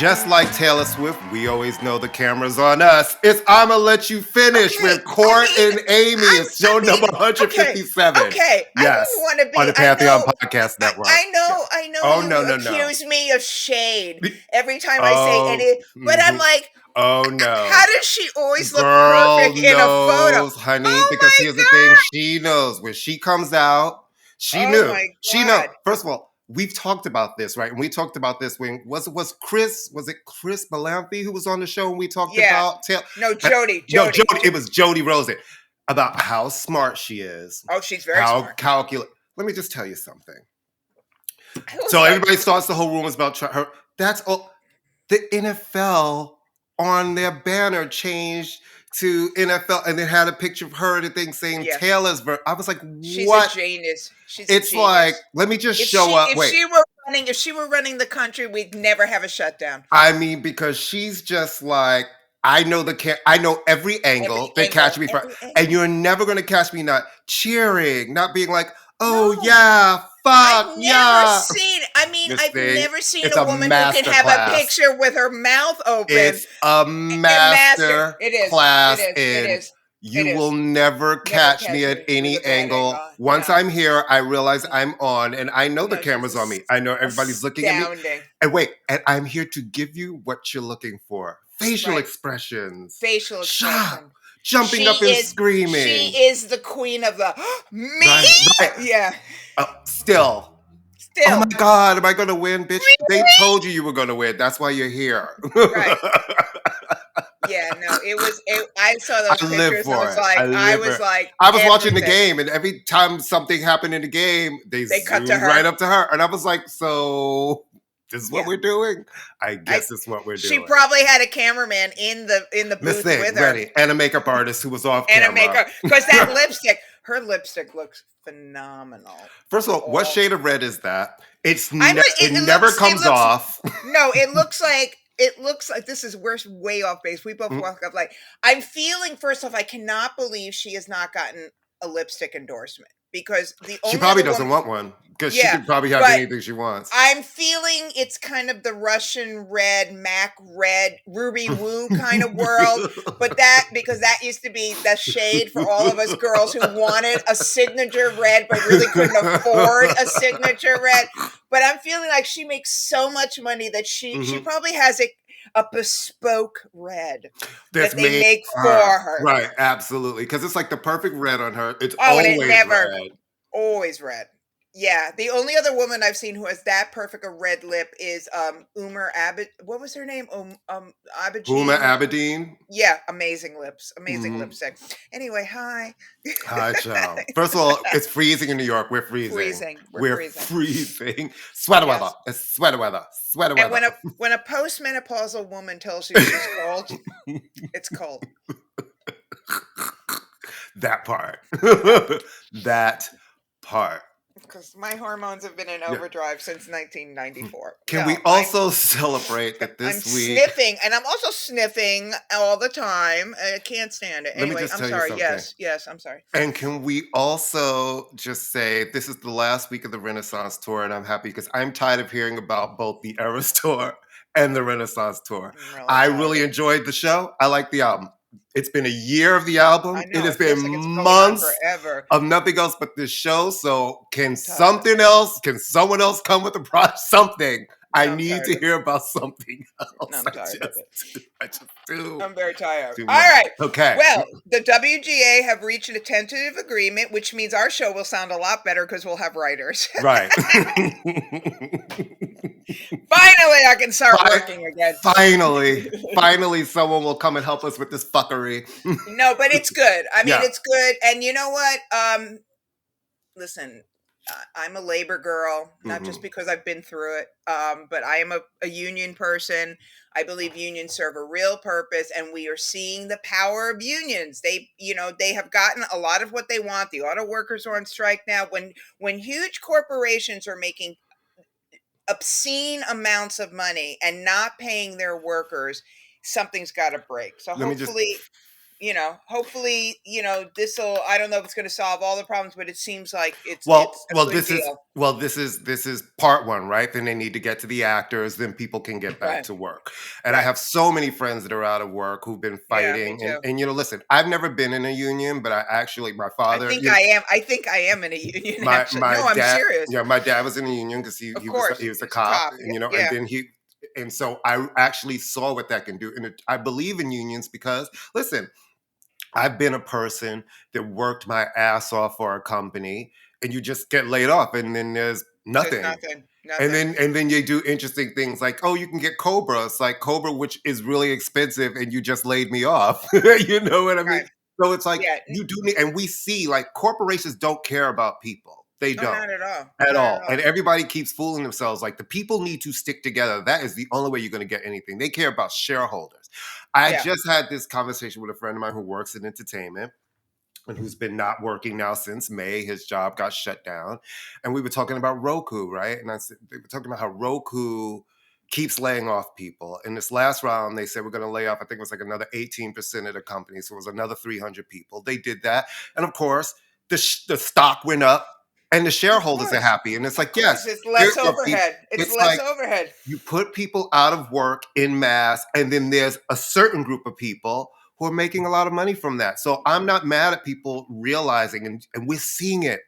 Just like Taylor Swift, we always know the camera's on us. It's I'ma Let You Finish with Court and Amy. It's show number 157. Okay. Yes. I don't want to be on the Pantheon Podcast Network. I know. Oh, you no. accuse me of shade every time I say any, but I'm like, oh no! How does she always look Girl perfect in a photo, honey? Oh because my here's the thing: she knows when she comes out. She knew. My She God. knows. First of all, we've talked about this, right? And we talked about this when was it Chris Malamphy who was on the show and we talked about Jody. It was Jody Rosen about how smart she is. Oh, she's very smart. Calculate. Let me just tell you something. So everybody starts the whole rumors about her. That's all. The NFL on their banner changed to NFL, and it had a picture of her and a thing saying Taylor's. I was like, "What?" She's a genius. It's like, let me just show up. If she were running the country, we'd never have a shutdown. I mean, because she's just like, I know every angle they catch me from, and you're never going to catch me not cheering, not being like, "Oh yeah, fuck I've yeah." Never seen a woman who can have a picture with her mouth open. It's a master class. It is. You will never catch me at any angle. Once I'm here, I realize I'm on, and I know the camera's on me. I know everybody's looking at me. And wait, and I'm here to give you what you're looking for. Facial expressions. Shock, jumping up and screaming. She is the queen of the me. Right. Yeah. Still. Oh my God, am I going to win, bitch? Really? They told you were going to win. That's why you're here. Right. Yeah, no, I saw those pictures. I was watching the game, and every time something happened in the game, they cut to her. Right up to her. And I was like, so this is what we're doing? I guess it's what we're doing. She probably had a cameraman in the booth with her. Ready. And a makeup artist who was off camera. Because that lipstick, her lipstick looks phenomenal. First of all, what shade of red is that? It never comes off. No, it looks like we're way off base. We both walk up like, I'm feeling, first off, I cannot believe she has not gotten a lipstick endorsement, because she probably doesn't want one, because she could probably have anything she wants. I'm feeling it's kind of the Russian red, MAC red, Ruby Woo kind of world, but because that used to be the shade for all of us girls who wanted a signature red but really couldn't afford a signature red. But I'm feeling like she makes so much money that she probably has a bespoke red that they make for her. Right, absolutely. Because it's like the perfect red on her. It's always red. Always red. Yeah. The only other woman I've seen who has that perfect a red lip is what was her name? Abedin. Uma Abedin. Yeah, amazing lips. Amazing lipstick. Anyway, hi. Hi, child. First of all, it's freezing in New York. We're freezing. We're freezing. Sweater weather. It's sweater weather. Sweater weather. And when a postmenopausal woman tells you she's cold, it's cold. That part. That part. Because my hormones have been in overdrive since 1994. Can we also celebrate that this week? I'm sniffing, and I'm also sniffing all the time. I can't stand it. Anyway, I'm sorry. Yes, I'm sorry. And can we also just say this is the last week of the Renaissance Tour, and I'm happy because I'm tired of hearing about both the Eras Tour and the Renaissance Tour. I really enjoyed the show. I like the album. It's been a year of the album. It has been months of nothing else but this show. So can someone else come with a project? Something. I need to hear about something else. No, I'm tired of it. I just do. I'm very tired. All right. Okay. Well, the WGA have reached a tentative agreement, which means our show will sound a lot better because we'll have writers. Right. Finally, I can start working again. Finally, someone will come and help us with this fuckery. No, but it's good. I mean, it's good. And you know what? Listen, I'm a labor girl, not just because I've been through it, but I am a union person. I believe unions serve a real purpose, and we are seeing the power of unions. They have gotten a lot of what they want. The auto workers are on strike now. When huge corporations are making obscene amounts of money and not paying their workers, something's got to break. So hopefully, hopefully, this'll I don't know if it's gonna solve all the problems, but it seems like it's Well, a well, good this is deal. well, this is part one, right? Then they need to get to the actors, then people can get back Right, to work. And I right. have so many friends that are out of work who've been Yeah, me fighting. And too. and listen, I've never been in a union, but I actually my father, I think I am in a union, actually. my No, I'm dad, serious. my dad was in a union because he Of he was course, he was a it's a cop, cop. and and Yeah, then and so I actually saw what that can do. And I believe in unions because listen, I've been a person that worked my ass off for a company, and you just get laid off, and then there's there's nothing. nothing, And nothing. then you do interesting things like, oh, you can get Cobra. It's like Cobra, which is really expensive, and you just laid me off. You know what I mean? Right. So it's like Yeah. you do need, and we see like corporations don't care about people. They Oh, don't not at all. at Not at all. And all. everybody keeps fooling themselves. Like the people need to stick together. That is the only way you're going to get anything. They care about shareholders. I Yeah. just had this conversation with a friend of mine who works in entertainment and who's been not working now since May. His job got shut down. And we were talking about Roku, right? And I said, they were talking about how Roku keeps laying off people. In this last round, they said we're going to lay off, I think it was like another 18% of the company. So it was another 300 people. They did that. And of course, the stock went up and the Of shareholders are course. happy. And it's Of like, yes, course. It's there less are people. overhead. It's It's less like, overhead. you put people out of work in mass, and then there's a certain group of people who are making a lot of money from that. So I'm not mad at people realizing, and we're seeing it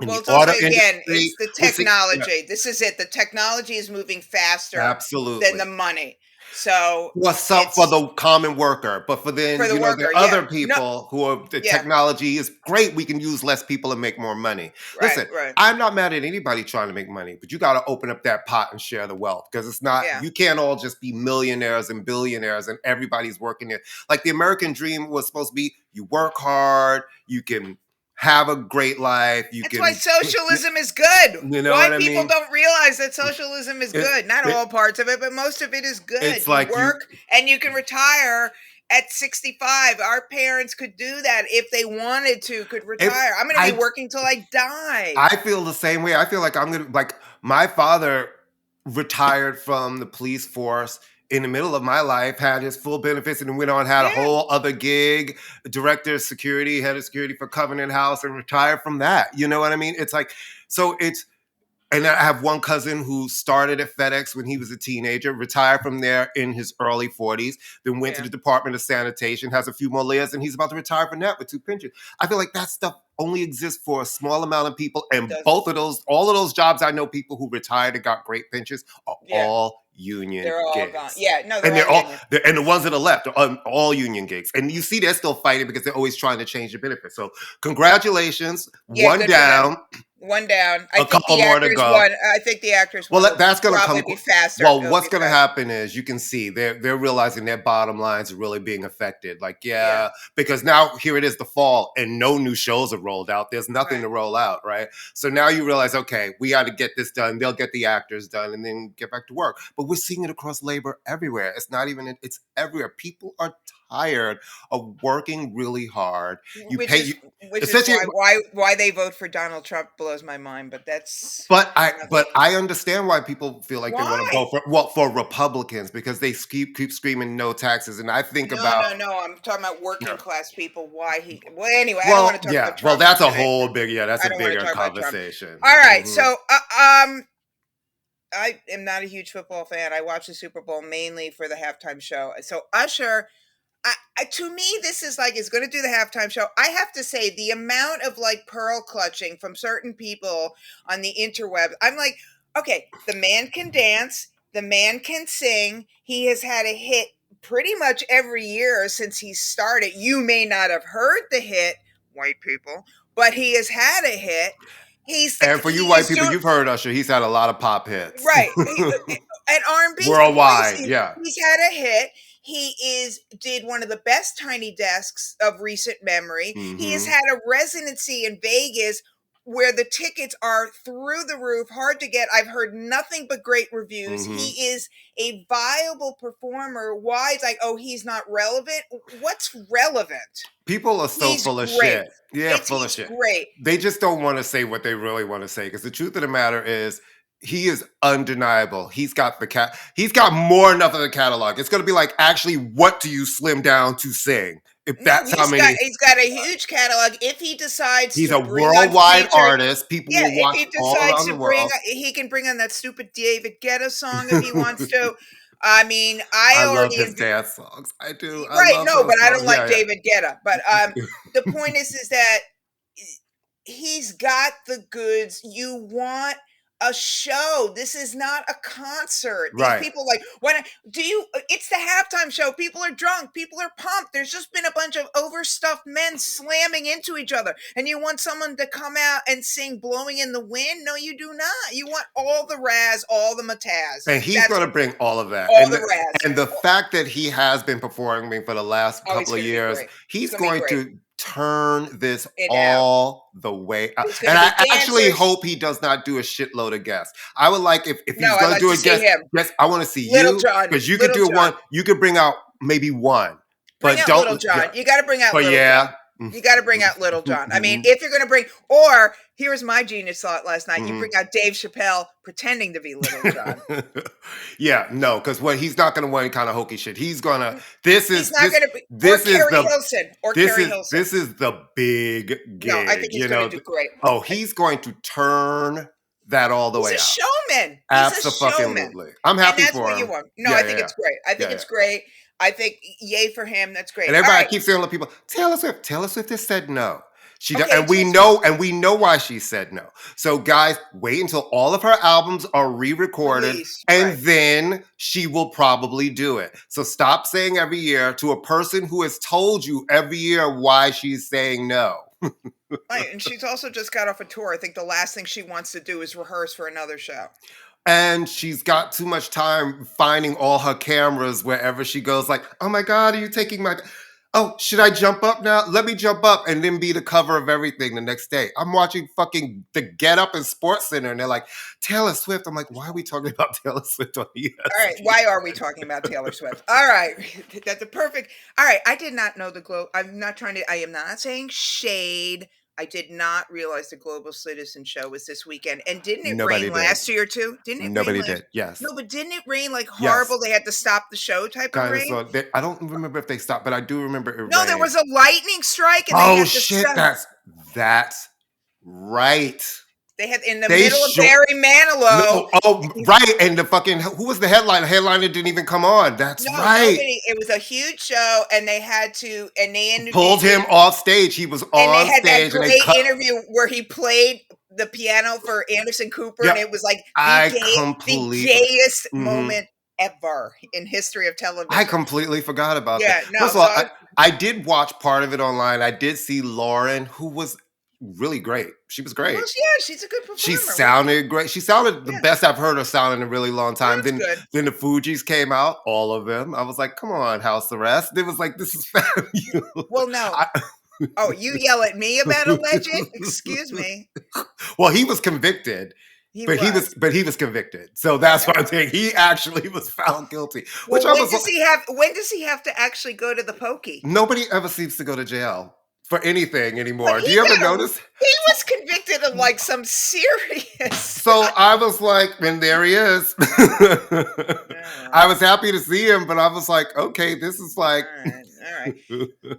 in Well, the it's also auto again, industry. it's the We're seeing, yeah, technology. This is it. The technology is moving faster than absolutely. the money. So What's up for it's the common worker, but for for then, the there worker. are Yeah. other No. people who are the Yeah. technology is great. We can use less people and make more money. Right. Listen, Right. I'm not mad at anybody trying to make money, but you got to open up that pot and share the wealth because it's not, Yeah. you can't all just be millionaires and billionaires and everybody's working there. Like the American dream was supposed to be you work hard, you can have a great life, you That's why can, socialism is good. you know Why what I people mean? don't realize that socialism is It, good. Not it, all parts of it, but most of it is good. it's You like you, work and you can retire at 65. Our parents could do that if they wanted to, could if retire. I'm going to be I working till I die. I feel the same way. I feel like I'm gonna like my father retired from the police force in the middle of my life, had his full benefits, and then went on, had a Yeah. whole other gig, director of security, head of security for Covenant House, and retired from that. You know what I mean? It's like so it's and I have one cousin who started at FedEx when he was a teenager, retired from there in his early 40s, then went to Yeah. the Department of Sanitation, has a few more layers, and he's about to retire from that with 2 pensions. I feel like that stuff only exists for a small amount of people. It And doesn't. both of those, all of those jobs, I know people who retired and got great pensions are Yeah. all union They're all gone. gigs. Yeah. No, they're And all union. and the ones that are left are all union gigs. And you see they're still fighting because they're always trying to change the benefits. So congratulations, Yeah. one Good for them. down, One down. I a think couple the more to actors go. one. I think the actors Well, one will that's going to probably come. be faster. Well, It'll what's be going to faster. happen is you can see they're realizing their bottom lines are really being affected. Like, Yeah. yeah, because now here it is the fall and no new shows are rolled out. There's nothing Right. to roll out, right? So now you realize, okay, we got to get this done. They'll get the actors done and then get back to work. But we're seeing it across labor everywhere. It's not even. It's everywhere. People are tired of working really hard. You Which pay is you, which is essentially. why they vote for Donald Trump blows my mind, but that's But I understand why people feel like they want to why? vote for Republicans because they keep screaming no taxes, and I think No, about no, no. I'm talking about working yeah. class people. Why he? Well, anyway, I don't want Well, to talk yeah, about well Trump that's a today. whole big that's I a don't want to bigger talk about Trump. conversation. All right, Mhm. so I am not a huge football fan. I watch the Super Bowl mainly for the halftime show. So Usher, to me, this is like is going to do the halftime show. I have to say the amount of like pearl clutching from certain people on the interweb. I'm like, okay, the man can dance, the man can sing. He has had a hit pretty much every year since he started. You may not have heard the hit, white people, but he has had a hit. And for you He white is people, doing you've heard Usher. He's had a lot of pop hits right. And R&B, of course, worldwide. Yeah. he's had a hit. He did one of the best Tiny Desks of recent memory. He has Hmm. had a residency in Vegas where the tickets are through the roof, hard to get. I've heard nothing but great reviews. Hmm. He is a viable performer. Why? It's like, oh, he's not relevant. What's relevant? People are so He's full of great. shit. Yeah, full of He's shit. great. They just don't want to say what they really want to say because the truth of the matter is he is undeniable. He's got more enough of the catalog. It's going to be like actually what do you slim down to sing? If No, that's how many he's got a huge catalog. If he decides he's to a bring on worldwide features, artist. People yeah, will if watch he all decides around to the world. he can bring on that stupid David Guetta song if he wants to. I mean, I I love already his dance songs. I do. I right, love no, those but I don't songs. like Yeah, David Guetta. But yeah. the point is that he's got the goods. You want a show. This is not a concert. These Right. people like when do you it's the halftime show. People are drunk, people are pumped. There's just been a bunch of overstuffed men slamming into each other. And you want someone to come out and sing Blowing in the Wind? No, you do not. You want all the Raz, all the Mataz. And he's That's gonna what bring all of that. all the Raz. And the fact that he has been performing for the last Oh, he's couple of gonna be years, great. It's he's gonna be going great. to turn this It out. all the way up. There's And gonna I be actually dancers. hope he does not do a shitload of guests. I would like if No, he's I gonna like do to a see guest, him. yes, I want to see Little you John, because you could Little do John. one, you could bring out maybe one, Bring but out Little don't John. yeah. You gotta bring out But Little John. yeah. You gotta bring out Little John. I mean, if you're gonna bring or here's my genius thought last night, you Mhm. bring out Dave Chappelle pretending to be Little John. Yeah, no, because what he's not gonna want any kind of hokey shit. He's gonna Mm, he's not gonna be or this is Carrie the Hilson, or Carrie Hilson. this is the big No, I gig, think he's gonna do great. oh, Uh, he's going to turn that all the He's way a out. showman. He's a showman. Abso-fucking-lutely. I'm And happy that's for what you him. want. No, Yeah, I yeah, think yeah. it's great. I think Yeah, it's yeah. great. I think yay for him. That's great. And All everybody right. keeps saying to people, Taylor Swift has said no. Okay, And we know why she said no. So guys, wait until all of her albums are re-recorded, release. and Right. then she will probably do it. So stop saying every year to a person who has told you every year why she's saying no. Right. And she's also just got off a tour. I think the last thing she wants to do is rehearse for another show. And she's got too much time finding all her cameras wherever she goes, like, oh my God, are you taking my. Oh, should I jump up now? Let me jump up and then be the cover of everything the next day. I'm watching fucking the Get Up and Sports Center, and they're like, Taylor Swift. I'm like, why are we talking about Taylor Swift on All right. ESPN? Why are we talking about Taylor Swift? All right. That's a perfect. All right. I did not know the globe. I'm not trying to. I am not saying shade. I did not realize the Global Citizen show was this weekend. And didn't it Nobody rain did. last year too? Didn't it rain Nobody last? did. Yes. No, but didn't it rain like Yes. horrible? They had to stop the show type of rain. Dinosaur. I don't remember if they stopped, but I do remember it No, there rained. was a lightning strike, and they Oh had to shit, stop. that's right. They had in the They middle of show Barry Manilow. no, oh right, and the fucking who was the headliner? The headliner didn't even come on. That's No, right. nobody. It was a huge show, and they had to, and they Pulled him off stage. He was and they on had that stage, and they great cut. interview where he played the piano for Anderson Cooper, and Yep, it was like I the completely. gayest Mhm. moment ever in history of I television. completely forgot about that. Yeah, no. First of So all, I did watch part of it online. I did see Lauren, who was really great. She was well, great. yeah, she's a good She performer. sounded great. She sounded the Yeah, best I've heard her sound in a really long well, time. that's good. Then the Fugees came out, all of them. I was like, come on, House Arrest. It was like, this is fabulous. Well, no. I, Oh, you yell at me about a legend? Excuse me. well, he was convicted, He but was. he was convicted. So that's Okay. what I'm saying. He actually was found guilty. Which Well, I was like, when does he have to actually go to the pokey? nobody ever seems to go to jail for anything But anymore. Do you ever notice? he was convicted of like some serious. So I was like, and there he is. I was happy to see him, but I was like, okay, this is like. All right.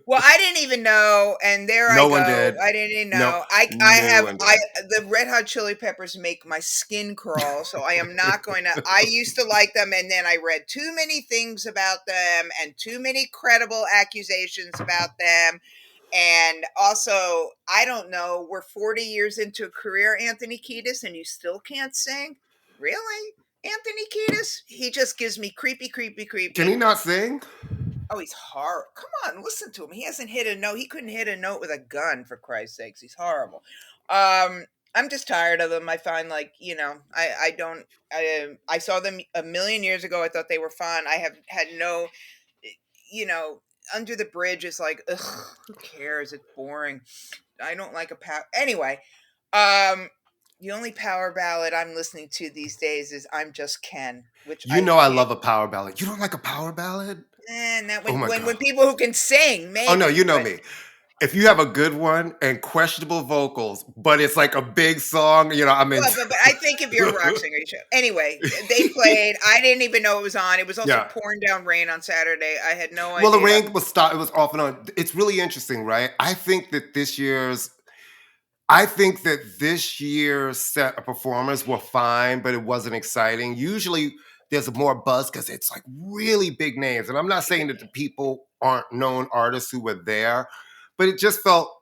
Well, I didn't even know, and there I No go. one did. I didn't even No, know. I no have one did. the Red Hot Chili Peppers make my skin crawl, so I am not going to. I used to like them, and then I read too many things about them and too many credible accusations about them. And also, I don't know, we're 40 years into a career, Anthony Kiedis, and you still can't sing? Really? Anthony Kiedis? He just gives me creepy, creepy, creepy. Can he not sing? Oh, he's horrible. Come on, listen to him. He hasn't hit a note. He couldn't hit a note with a gun, for Christ's sakes. He's horrible. I'm just tired of them. I find like, I don't I saw them a million years ago. I thought they were fun. I have had no you know, Under the Bridge is like, ugh, who cares? It's boring. I don't like a power. Anyway, the only power ballad I'm listening to these days is "I'm Just Ken," which You I know I can't. love a power ballad. You don't like a power ballad? And that Oh my when God. people who can sing, Oh no, maybe. you know But me. if you have a good one and questionable vocals, but it's like a big song, I'm Well, into. but I think if you're a rock singer, you should. Anyway, they played. I didn't even know it was on. It was also Yeah. pouring down rain on Saturday. I had no Well, the idea. rain was stop. It was off and on. It's really interesting, right? I think that this year's set of performers were fine, but it wasn't exciting. Usually there's more buzz because it's like really big names. And I'm not saying that the people aren't known artists who were there, but it just felt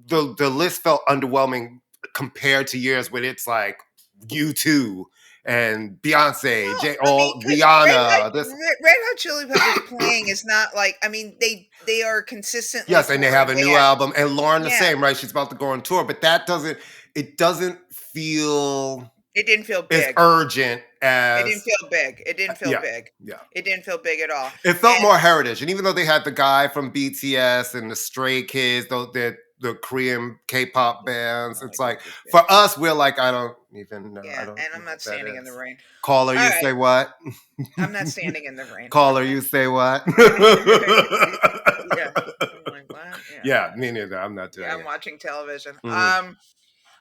the list felt underwhelming compared to years when it's like U2 and Beyonce, Well, I mean, because Rihanna. This Red Hot Chili Peppers playing is not like. I mean, they are consistently a Yes, and they have touring a new band. album, and Lauren the Yeah, same, right? She's about to go on tour, but it doesn't feel it didn't feel as big. urgent It didn't as feel big. It didn't feel yeah, big. yeah. It didn't feel big at all. It felt And more heritage, and even though they had the guy from BTS and the Stray Kids, the Korean K-pop bands, oh, I it's think like this for band. us, we're like, I don't even know, I Yeah, don't and know I'm not what that standing in the is. rain. Caller, All you right, say what? I'm not standing in the rain. Caller, Okay. you say what? Yeah. I'm like, what? Yeah. Yeah, me neither. I'm not Yeah, doing I'm it. watching television. Mhm.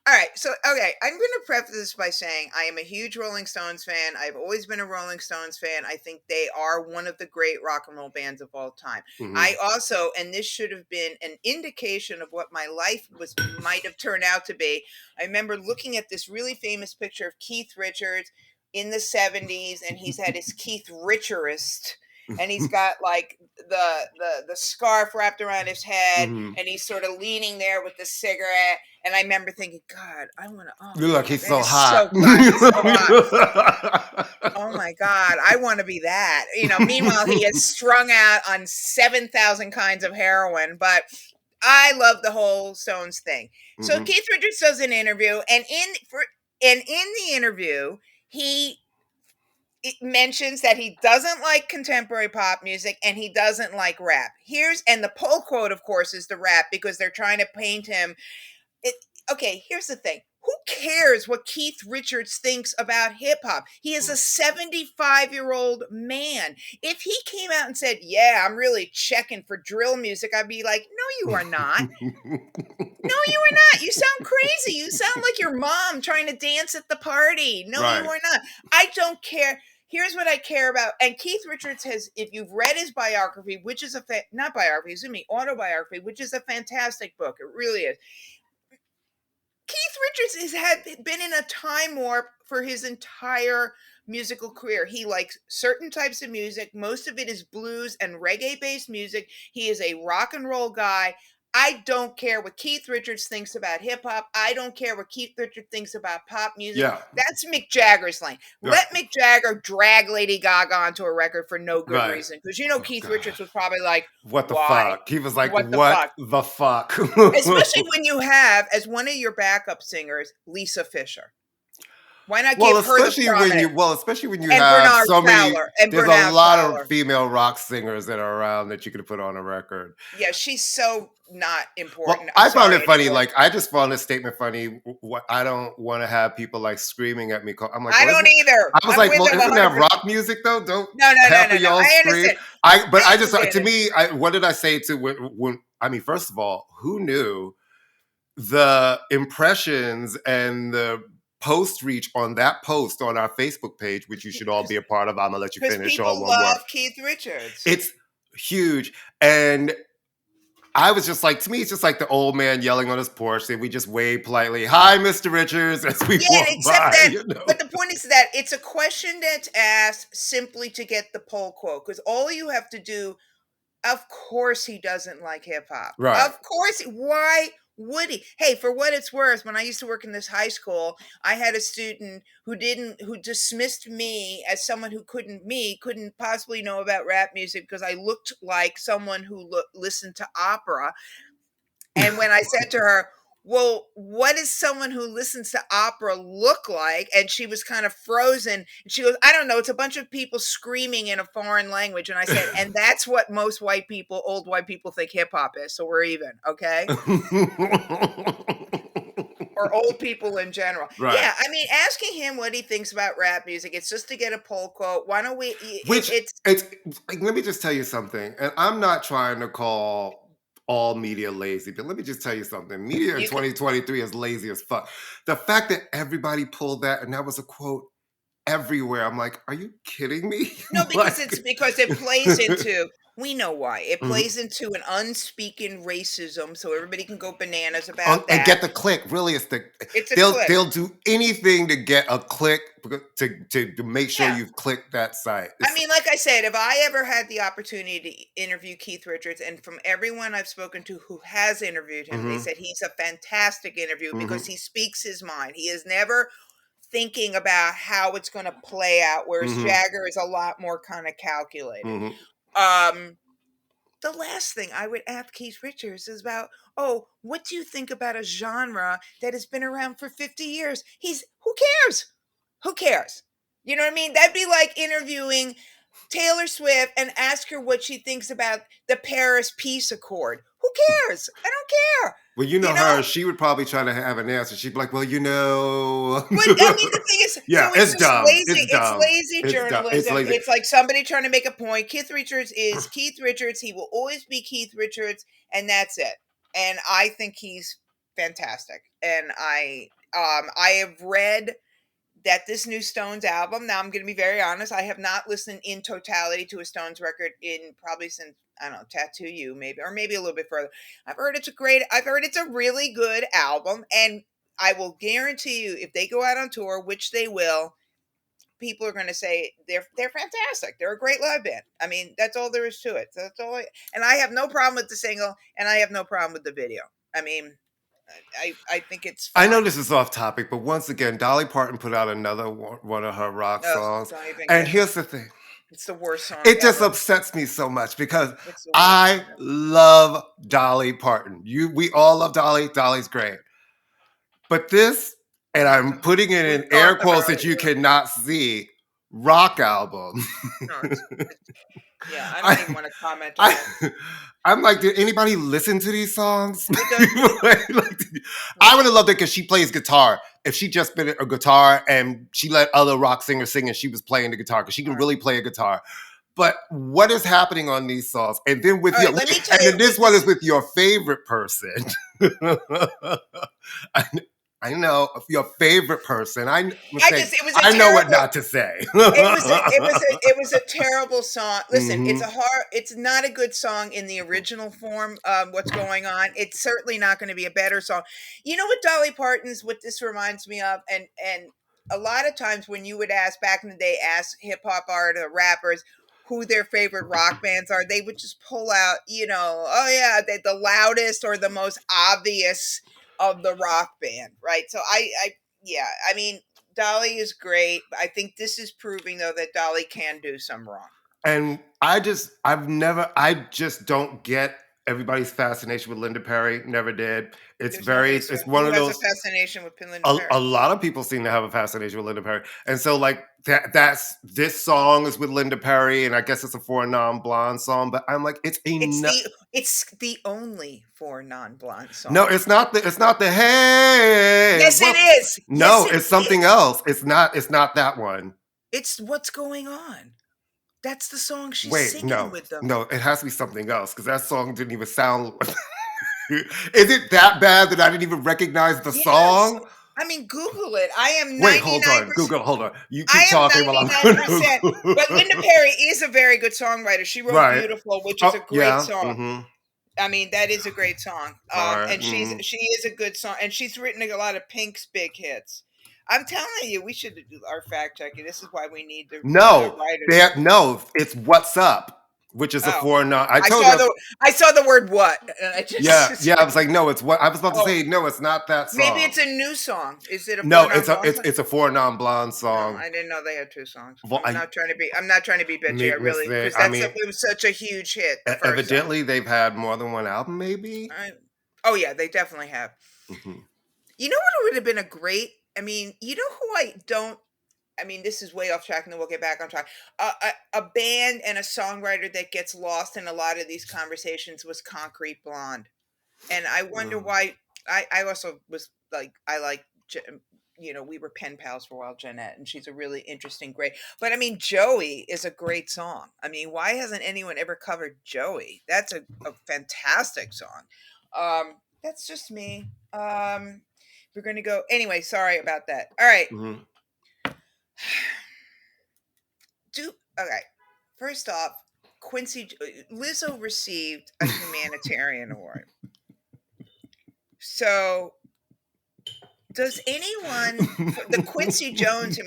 All right, so okay, I'm going to preface this by saying I am a huge Rolling Stones fan. I've always been a Rolling Stones fan. I think they are one of the great rock and roll bands of all time. I Mhm. also, and this should have been an indication of what my life was might have turned out to be. I remember looking at this really famous picture of Keith Richards in the 70s, and he's had his Keith Richardist, and he's got like the scarf wrapped around his head, Mhm. and he's sort of leaning there with the cigarette. And I remember thinking, God, I want to. Oh You look, God, he's that so is so hot. God. He's so hot. Oh my God, I want to be that. Meanwhile, he is strung out on 7,000 kinds of heroin. But I love the whole Stones thing. So Mhm. Keith Richards does an interview, and in the interview, he it mentions that he doesn't like contemporary pop music and he doesn't like rap. And the pull quote, of course, is the rap because they're trying to paint him it, okay, here's the thing. Who cares what Keith Richards thinks about hip hop? He is a 75-year-old man. If he came out and said, "Yeah, I'm really checking for drill music," I'd be like, "No, you are not. No, you are not. You sound crazy. You sound like your mom trying to dance at the party. No, you Right. are not. I don't care." Here's what I care about. And Keith Richards has, if you've read his biography, which is not biography, excuse me, autobiography, which is a fantastic book. It really is. Keith Richards had been in a time warp for his entire musical career. He likes certain types of music. Most of it is blues and reggae based music. He is a rock and roll guy. I don't care what Keith Richards thinks about hip hop. I don't care what Keith Richards thinks about pop music. Yeah. That's Mick Jagger's lane. Right. Let Mick Jagger drag Lady Gaga onto a record for no good Right. reason. Because Oh Keith God. Richards was probably like, What the why? fuck? He was like, What the what fuck? the fuck? Especially when you have as one of your backup singers, Lisa Fisher. Why not Well, give her the especially when prominent you and have Bernard so many. Fowler and There's a Bernard lot of Fowler. female rock singers that are around that you could put on a record. Yeah, she's so not Well, important. I'm I found sorry it funny. anymore. Like, I just found this statement funny. What I don't want to have people like screaming at me. I'm like, I well, don't isn't either. I was I'm like, with well, them isn't that 100%. rock music though? Don't No, no, no, half no, of no. y'all I scream? understand. I I just understand to it. me, what did I say to when I mean, first of all, who knew the impressions and the post reach on that post on our Facebook page, which you should all be a part of. I'm gonna let you Because finish all people one word. love Keith Richards. It's huge. And I was just like, to me, it's just like the old man yelling on his porch. And we just wave politely, "Hi, Mr. Richards," as we Yeah, and walk except by, that, you know. but the point is that it's a question that's asked simply to get the poll quote. Because all you have to do. Of course he doesn't like hip hop. Right. Of course. Why would he? Hey, for what it's worth, when I used to work in this high school, I had a student who dismissed me as someone who couldn't possibly know about rap music because I looked like someone who listened to opera. And when I said to her, "Well, what does someone who listens to opera look like?" And she was kind of frozen. And she goes, "I don't know. It's a bunch of people screaming in a foreign language." And I said, "And that's what most old white people think hip hop is. So we're even, okay?" Or old people in general. Right. Yeah, I mean, asking him what he thinks about rap music, it's just to get a poll quote. Why don't we? Which it's like, let me just tell you something. And I'm not trying to call. all media lazy. But let me just tell you something. Media in You can 2023 is lazy as fuck. The fact that everybody pulled that and that was a quote everywhere. I'm like, are you kidding me? No, because Like it's because it plays into we know why. It Mhm. plays into an unspeaking racism, so everybody can go bananas about And that. get the click. Really, it's the It's a click. they'll do anything to get a click to make sure Yeah. you've clicked that site. I It's mean, like I said, if I ever had the opportunity to interview Keith Richards, and from everyone I've spoken to who has interviewed him, they mhm, said he's a fantastic interview because mhm, he speaks his mind. He is never thinking about how it's going to play out, whereas mhm, Jagger is a lot more kind of calculated. mhm. Um, the last thing I would ask Keith Richards is about, oh, what do you think about a genre that has been around for 50 years? Who cares? Who cares? You know what I mean? That'd be like interviewing Taylor Swift and ask her what she thinks about the Paris Peace Accord. Who cares? I don't care. Well, you You know know? her, she would probably try to have an answer. She'd be like, "Well, you know." But I mean, the thing is, Yeah, so it's it's just dumb. lazy. It's It's dumb. lazy It's dumb. It's journalism. lazy. It's like somebody trying to make a point. Keith Richards is Keith Richards. He will always be Keith Richards, and that's it. And I think he's fantastic. And I have read that this new Stones album. Now I'm going to be very honest. I have not listened in totality to a Stones record in probably since I don't know Tattoo You maybe or maybe a little bit further. I've heard it's a really good album, and I will guarantee you if they go out on tour, which they will, people are going to say they're fantastic. They're a great live band. I mean, that's all there is to it. That's all. And I have no problem with the single, and I have no problem with the video. I mean, I think it's I know fine. this is off topic, but once again, Dolly Parton put out another one of her rock No, songs. don't even And get me. here's the thing. It's the worst song It just ever. upsets me so much because It's the worst I song ever. love Dolly Parton. We all love Dolly. Dolly's great. But this, and I'm putting it We've in air talked quotes about that it, you yeah. cannot see, rock album. No, it's yeah, I don't even I, wanna comment on I, it. I'm like, did anybody listen to these songs? It does Like, I yeah. would have loved it because she plays guitar. If she just been a guitar and she let other rock singers sing and she was playing the guitar because she can Alright. really play a guitar. But what is happening on these songs? And then with your Alright, let me tell and you then with this one is this with your favorite person. I, I know your favorite person. I just it was a I know what terrible not to say. it was a terrible song. Listen, Mhm. it's not a good song in the original form, what's going on. It's certainly not gonna be a better song. You know what this reminds me of? And a lot of times when you would ask back in the day, ask hip hop art or rappers who their favorite rock bands are, they would just pull out, oh yeah, the loudest or the most obvious of the rock band, right? So yeah, I mean, Dolly is great. I think this is proving though that Dolly can do some wrong. And I just don't get everybody's fascination with Linda Perry. Never did. It's one Who of has a those. fascination with Linda A Perry. lot of people seem to have a fascination with Linda Perry, and so like that's this song is with Linda Perry, and I guess it's a for a non-blonde song. But I'm like, It's the only for non-blonde no, song. it's not the hey. Yes, it Well, is. Yes, no, it it's something is. else. It's not that one. It's what's going on. That's the song she's Wait, singing no, with them. no, it has to be something else because that song didn't even sound. Is it that bad that I didn't even recognize the Yes. song? I mean, Google it. I am Wait, hold on, 99%. Google, hold on. You I keep am talking while I'm going 99%. But Linda to. Perry is a very good songwriter. She wrote Right. Beautiful, which is a Oh great yeah. song. Mm-hmm. I mean, that is a great song. All right. And Mm-hmm. she is a good song, and she's written a lot of Pink's big hits. I'm telling you, we should do our fact checking. This is why we need the No, writers. no. It's What's Up, which is a Oh, four non. I I told you. saw the word what, and I Yeah, just yeah. I was like, no, it's what I was about to oh, say. No, it's not that maybe song. it's a new song. Is it a No, four non blonde song? it's a four non-blonde Oh, song. I didn't know they had two songs. Well, I'm not trying to be bitchy. I really listen. because I mean, it was such a huge hit. The first song. evidently they've had more than one album, maybe. I, oh yeah, they definitely have. Hmm. You know what would have been a great. I mean, you know who I don't. I mean, this is way off track, and then we'll get back on track. A band and a songwriter that gets lost in a lot of these conversations was Concrete Blonde, and I wonder why. I also was like I like we were pen pals for a while, Jeanette, and she's a really interesting, great. But I mean, Joey is a great song. I mean, why hasn't anyone ever covered Joey? That's a fantastic song. That's just me. We're gonna go anyway. Sorry about that. All right. Mhm. Okay. First off, Lizzo received a humanitarian award. So does anyone for the Quincy Jones Yes.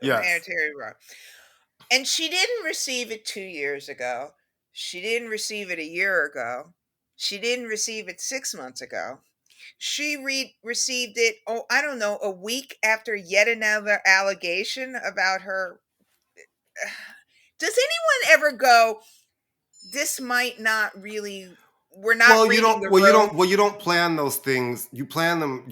humanitarian award? And she didn't receive it 2 years ago. She didn't receive it a year ago. She didn't receive it 6 months ago. She received it, oh, I don't know, a week after yet another allegation about her. Does anyone ever go, this might not really, we're not Well, you reading don't. the Well, you room? don't. Well, you don't plan those things. You plan them,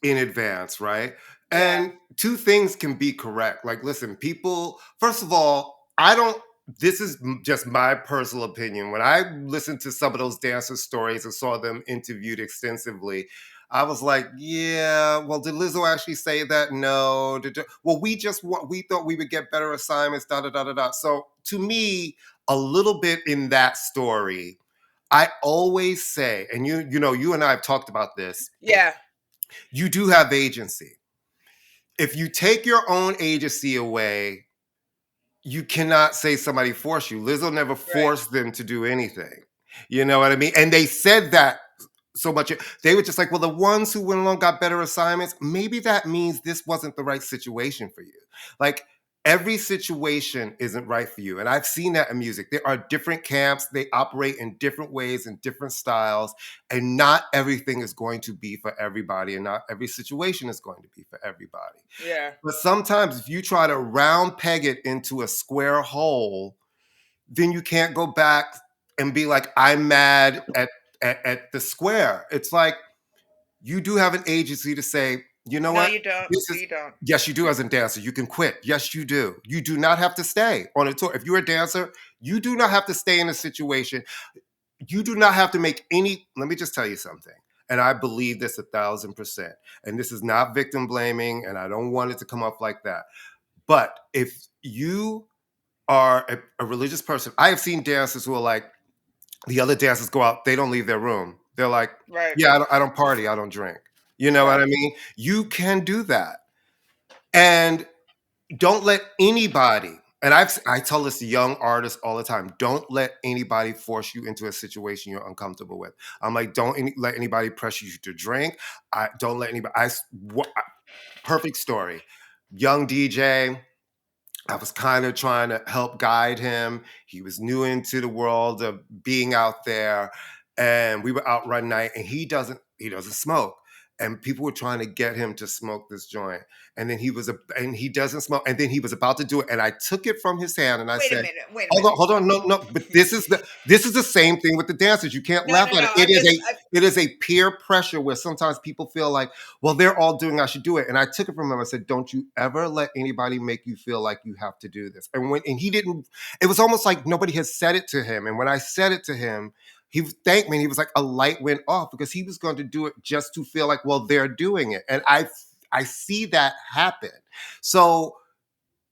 in advance, right? Yeah, And two things can be correct. Like, listen, people. First of all, I don't. This is just my personal opinion. When I listened to some of those dancer stories and saw them interviewed extensively, I was like, yeah. Well, did Lizzo actually say that? No. Well, we thought we would get better assignments. Da da da da da. So to me, a little bit in that story I always say, and you and I have talked about this, yeah, you do have agency. If you take your own agency away, you cannot say somebody forced you. Lizzo never right. forced them to do anything. You know what I mean? And they said that so much. They were just like, well, the ones who went along got better assignments. Maybe that means this wasn't the right situation for you. Like every situation isn't right for you. And I've seen that in music. There are different camps, they operate in different ways and different styles. And not everything is going to be for everybody, and not every situation is going to be for everybody. Yeah. But sometimes if you try to round peg it into a square hole, then you can't go back and be like, I'm mad at the square. It's like you do have an agency to say, you know No, what? you don't. This is You don't. yes, you do as a dancer. You can quit. Yes, you do. You do not have to stay on a tour. If you're a dancer, you do not have to stay in a situation. You do not have to make any. Let me just tell you something. And I believe this 1,000%. And this is not victim blaming, and I don't want it to come up like that. But if you are a religious person, I have seen dancers who are like, the other dancers go out, they don't leave their room. They're like, Right. yeah, I don't party, I don't drink. You know what Yeah. I mean? You can do that. And don't let anybody, and I tell this to young artists all the time, don't let anybody force you into a situation you're uncomfortable with. I'm like, let anybody pressure you to drink. I don't let anybody, perfect story. Young DJ, I was kind of trying to help guide him. He was new into the world of being out there, and we were out one night, and he doesn't smoke. And people were trying to get him to smoke this joint. And then and he doesn't smoke. And then he was about to do it. And I took it from his hand and I Wait a said, minute. Wait a hold on, minute. hold on, no, no. But this is the same thing with the dancers. You can't No, laugh no, at no. it. It I'm is just. a it is a peer pressure where sometimes people feel like, well, they're all doing, I should do it. And I took it from him. I said, don't you ever let anybody make you feel like you have to do this. And he didn't, it was almost like nobody had said it to him. And when I said it to him, he thanked me and he was like, a light went off because he was going to do it just to feel like, well, they're doing it. And I see that happen. So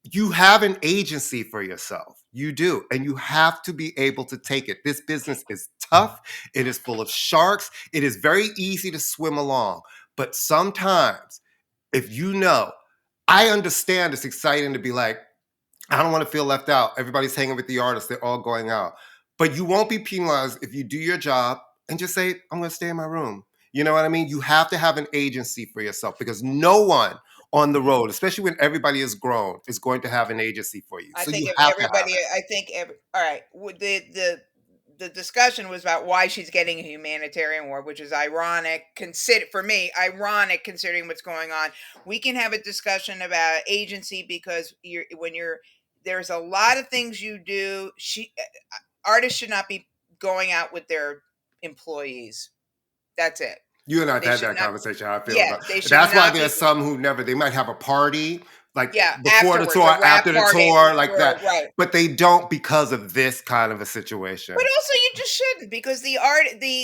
you have an agency for yourself. You do. And you have to be able to take it. This business is tough. It is full of sharks. It is very easy to swim along. But sometimes, if I understand it's exciting to be like, I don't want to feel left out. Everybody's hanging with the artists. They're all going out. But you won't be penalized if you do your job and just say, I'm going to stay in my room. You know what I mean? You have to have an agency for yourself because no one on the road, especially when everybody is grown, is going to have an agency for you. I So think you if have to have everybody. it. I think every. All right. The discussion was about why she's getting a humanitarian award, which is ironic. Consider for me, ironic considering what's going on. We can have a discussion about agency because there's a lot of things you do. Artists should not be going out with their employees. That's it. You and I've They had should that not. conversation, how I feel Yeah, about they should that's why not there's be. some who never, they might have a party, like Yeah, before the afterwards, tour, a wrap after the party, tour, like that. right. But they don't because of this kind of a But situation. also you just shouldn't because the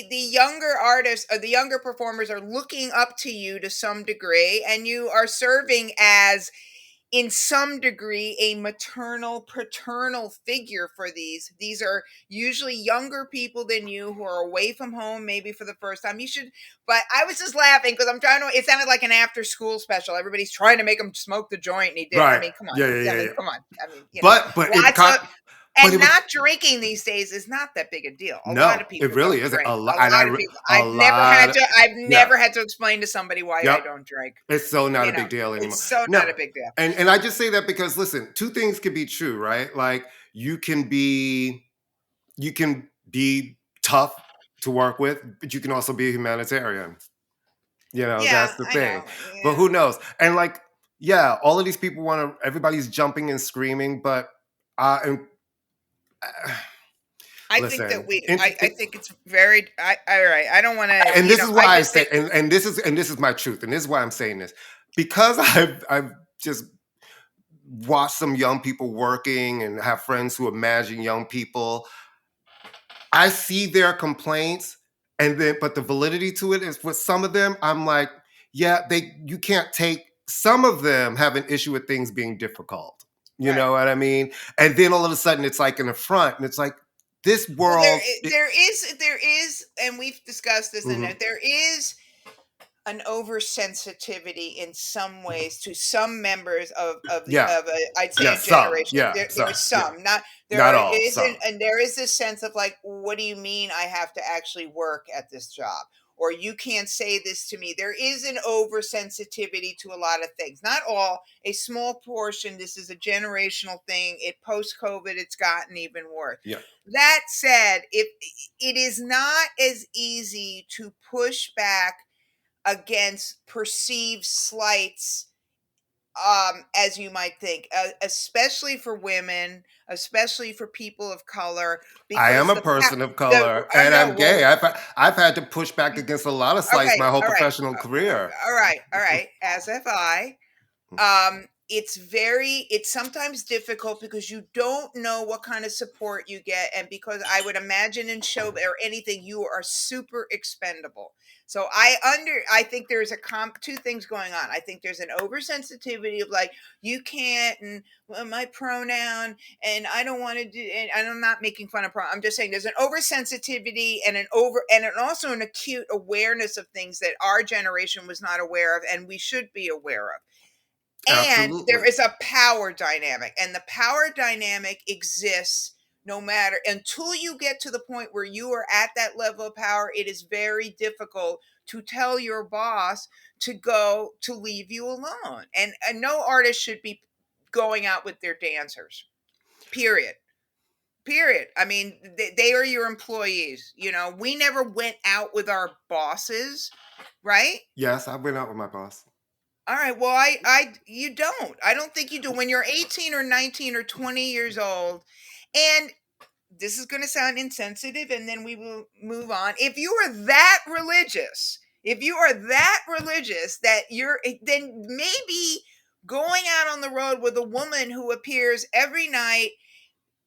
younger artists or the younger performers are looking up to you to some degree, and you are serving as in some degree a maternal paternal figure for these are usually younger people than you who are away from home maybe for the first time. You should, but I was just laughing because I'm trying to, it sounded like an after school special. Everybody's trying to make him smoke the joint and he did. I Right. mean, come on. Yeah, yeah, I yeah, mean, yeah. come on. I mean, But it lots of, but it and was not drinking these days is not that big a deal. A lot no, of it people really don't isn't drink. a A lot, and lot of people. a lot. I've Yeah. never had to explain to somebody why I Yep. don't drink. It's so not You a know, big deal anymore. it's so No. not a big deal. And I just say that because listen, two things can be true, right? Like you can be tough to work with, but you can also be a humanitarian. You know, Yeah, that's the I thing. know. But Yeah. who knows? And like, yeah, all of these people want to. Everybody's jumping and screaming, but and, uh, I think that listen, we I think it's very all right. I don't want to, and this is I why I just say, think and this is my truth, and this is why I'm saying this because I've just watched some young people working and have friends who imagine young people. I see their complaints, and then but the validity to it is with some of them, I'm like, yeah, you can't take some of them have an issue with things being difficult. You right. know what I mean? And then all of a sudden it's like an affront, and it's like this Well, world. there is, and we've discussed this, and Mhm. there is an oversensitivity in some ways to some members Yeah, of a, I'd say yeah, a some, generation. yeah, There's some, yeah, some, not not there all, isn't, some. and there is this sense of like, what do you mean I have to actually work at this job? Or you can't say this to me. There is an oversensitivity to a lot of things. Not all, a small portion. This is a generational thing. It post COVID, it's gotten even worse. Yeah, That said, if it is not as easy to push back against perceived slights as you might think, especially for women, especially for people of color, I am because a person of color, I and know, I'm gay. well, I've had to push back against a lot of slights okay, my whole all right, professional career. all right, as have I. It's sometimes difficult because you don't know what kind of support you get, and because I would imagine in show or anything you are super expendable. So I think there's two things going on. I think there's an oversensitivity of like, you can't, and well, my pronoun, and I don't want to do, and I'm not making fun of I'm just saying there's an oversensitivity and also an acute awareness of things that our generation was not aware of and we should be aware of. And there Absolutely. is a power dynamic, and the power dynamic exists no matter, until you get to the point where you are at that level of power. It is very difficult to tell your boss to leave you alone. And no artist should be going out with their dancers. Period. Period. I mean, they are your employees. We never went out with our bosses, right? Yes, I went out with my boss. All right. Well, you don't. I don't think you do. When you're 18 or 19 or 20 years old, and this is going to sound insensitive, and then we will move on. If you are that religious, that then maybe going out on the road with a woman who appears every night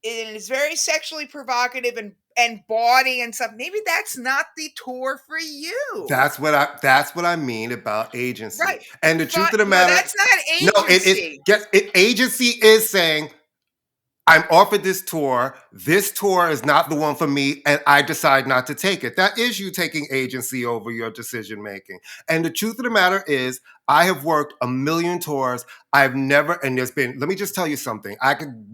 and is very sexually provocative and bawdy and stuff, maybe that's not the tour for you. That's what I mean about agency. Right. And the truth of the No, matter, that's not no, agency. agency is saying I'm offered this tour. This tour is not the one for me, and I decide not to take it. That is you taking agency over your decision making. And the truth of the matter is, I have worked a million tours. I've never, and there's been, let me just tell you something.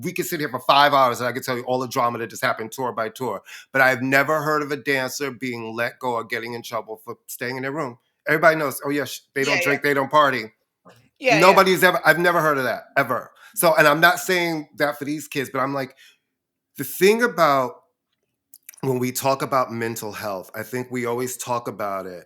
We could sit here for 5 hours and I could tell you all the drama that just happened tour by tour. But I've never heard of a dancer being let go or getting in trouble for staying in their room. Everybody knows, oh, yeah, they Yeah, don't yeah. drink, they don't party. Yeah, yeah. I've never heard of that ever. So, and I'm not saying that for these kids, but I'm like, the thing about when we talk about mental health, I think we always talk about it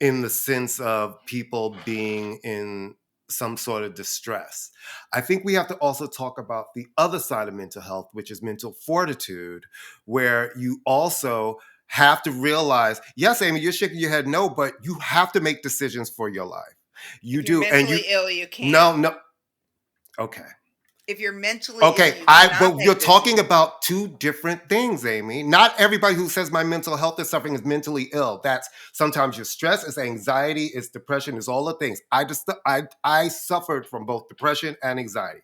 in the sense of people being in some sort of distress. I think we have to also talk about the other side of mental health, which is mental fortitude, where you also have to realize, yes, Amy, you're shaking your head, no, but you have to make decisions for your life. You If you're do. And you, mentally ill, you can't. no, no, Okay. If you're mentally ill, Okay, you cannot but you're make talking decisions. about two different things, Amy. Not everybody who says my mental health is suffering is mentally ill. That's sometimes your stress, it's anxiety, it's depression, it's all the things. I suffered from both depression and anxiety.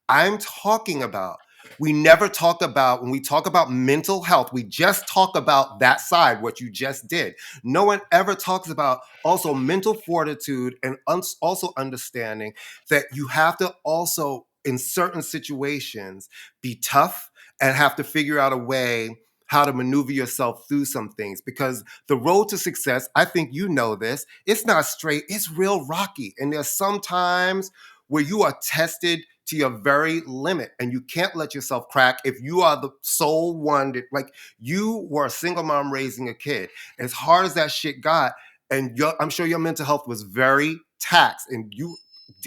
I'm talking about, we never talk about, when we talk about mental health, we just talk about that side, what you just did. No one ever talks about also mental fortitude and also understanding that you have to also, in certain situations, be tough and have to figure out a way how to maneuver yourself through some things, because the road to success, I think you know this, it's not straight, it's real rocky. And there's some times where you are tested to your very limit and you can't let yourself crack if you are the sole one that, like, you were a single mom raising a kid. As hard as that shit got, and I'm sure your mental health was very taxed, and you,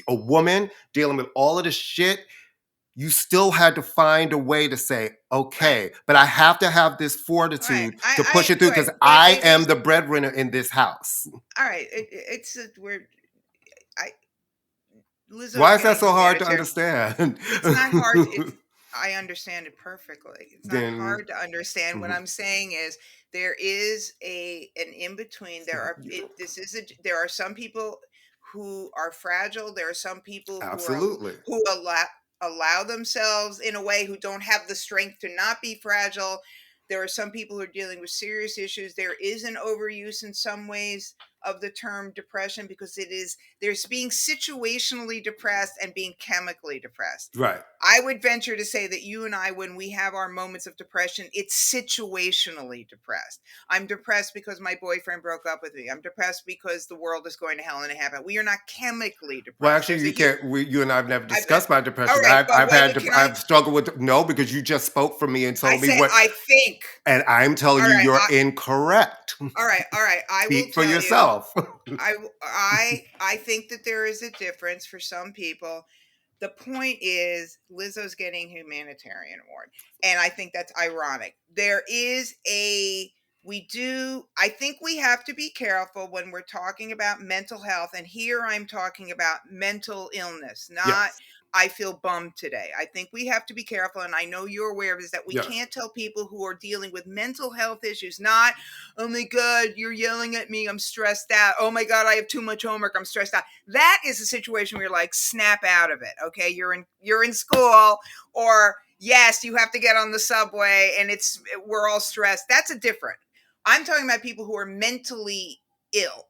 a woman dealing with all of this shit, you still had to find a way to say, Right, okay, but I have to have this right. fortitude to I push it through right, because but I it am is the breadwinner in this house. all right. It's we're I Lizzo's Why is that getting so hard to humanitarian. understand? It's not hard. It's I understand it perfectly. It's not Then hard to understand. What mhm, I'm saying is there is an in between. There are there are some people who are fragile. There are some people absolutely. who allow themselves in a way who don't have the strength to not be fragile. There are some people who are dealing with serious issues. There is an overuse in some ways of the term depression because there's being situationally depressed and being chemically depressed. Right. I would venture to say that you and I, when we have our moments of depression, it's situationally depressed. I'm depressed because my boyfriend broke up with me. I'm depressed because the world is going to hell in a handbasket. We are not chemically Well, depressed. actually, There's a you huge, can't. You and I've never I've, discussed my all depression. right, but can I? I've struggled with no, because you just spoke for me and I told me said, what, I think. and I'm telling All you, right, you're incorrect. all right. I will Speak for tell you. yourself. I think that there is a difference for some people. The point is Lizzo's getting humanitarian award, and I think that's ironic. There is a we do I think we have to be careful when we're talking about mental health, and here I'm talking about mental illness, not Yes. I feel bummed today. I think we have to be careful, and I know you're aware of this, that we Yes. can't tell people who are dealing with mental health issues, not, oh my God, you're yelling at me, I'm stressed out. Oh my God, I have too much homework, I'm stressed out. That is a situation where you're like, snap out of it. Okay. You're in school, or yes, you have to get on the subway and we're all stressed. That's a different. I'm talking about people who are mentally ill.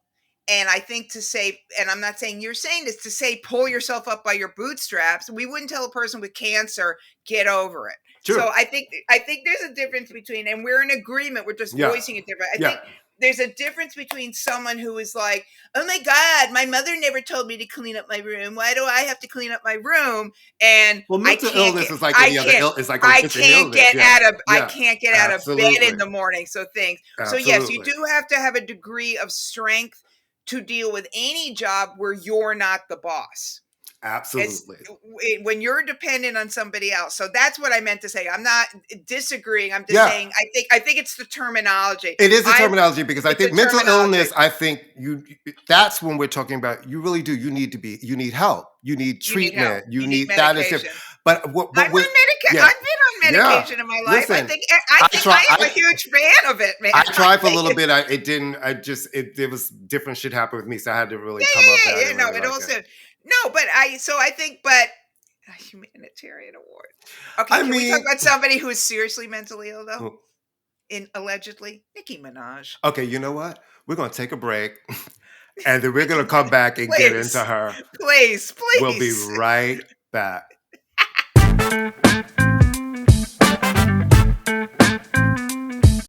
And I think to say, and I'm not saying you're saying this, to say pull yourself up by your bootstraps, we wouldn't tell a person with cancer, get over it. So True. I think there's a difference between, and we're in agreement, we're just Yeah. voicing it different. I Yeah. think there's a difference between someone who is like, oh my God, my mother never told me to clean up my room. Why do I have to clean up my room? And Well, mental illness is like any other ill. It's like it's an illness. Yeah. I Yeah. can't get out of bed in Absolutely. the morning. So things. So yes, you Absolutely. do have to have a degree of strength to deal with any job where you're not the boss. It's Absolutely. when you're dependent on somebody else. So that's what I meant to say. I'm not disagreeing. I'm just Yeah. saying I think it's the terminology. It is a terminology, because I It's a think mental terminology. illness, I think that's when we're talking about, you really do, you need help, you need You need help. treatment, you You need need, that is medication. different. But with, yeah, I've been on yeah. medication in my life. Listen, I I think try, I am a huge fan of it, man. I I tried for a think little bit. It didn't. I just there was different shit happened with me, so I had to really come up. I yeah. didn't No, really it like it. also no, but I think but a humanitarian award. Okay, I can we talk mean, about somebody who is seriously mentally ill though? well, In allegedly, Nicki Minaj. okay, you know what? We're gonna take a break, and then we're gonna come back and get into Please, her. please, We'll be please. right back.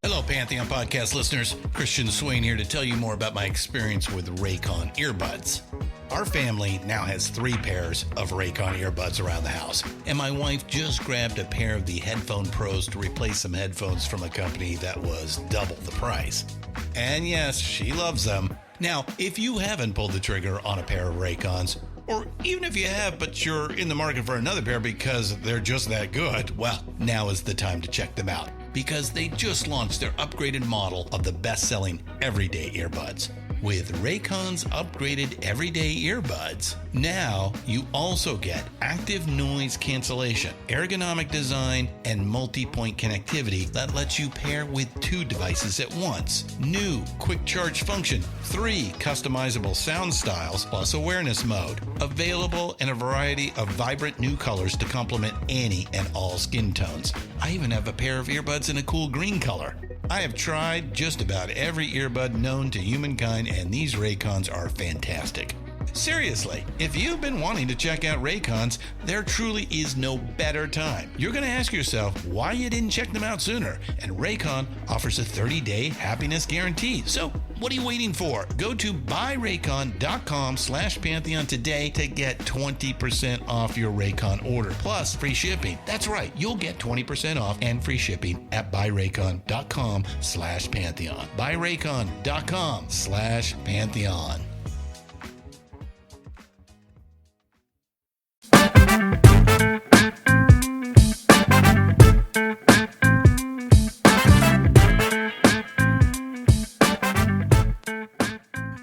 Hello, Pantheon Podcast listeners. Christian Swain here to tell you more about my experience with Raycon earbuds. Our family now has 3 pairs of Raycon earbuds around the house, and my wife just grabbed a pair of the Headphone Pros to replace some headphones from a company that was double the price. And yes, she loves them. Now, if you haven't pulled the trigger on a pair of Raycons, or even if you have, but you're in the market for another pair because they're just that good, well, now is the time to check them out, because they just launched their upgraded model of the best-selling everyday earbuds. With Raycon's upgraded everyday earbuds, now you also get active noise cancellation, ergonomic design, and multi-point connectivity that lets you pair with 2 devices at once. New quick charge function, 3 customizable sound styles, plus awareness mode. Available in a variety of vibrant new colors to complement any and all skin tones. I even have a pair of earbuds in a cool green color. I have tried just about every earbud known to humankind, and these Raycons are fantastic. Seriously, if you've been wanting to check out Raycons, there truly is no better time. You're going to ask yourself why you didn't check them out sooner, and Raycon offers a 30-day happiness guarantee. So what are you waiting for? Go to buyraycon.com/Pantheon today to get 20% off your Raycon order, plus free shipping. That's right, you'll get 20% off and free shipping at buyraycon.com/Pantheon. buyraycon.com/Pantheon.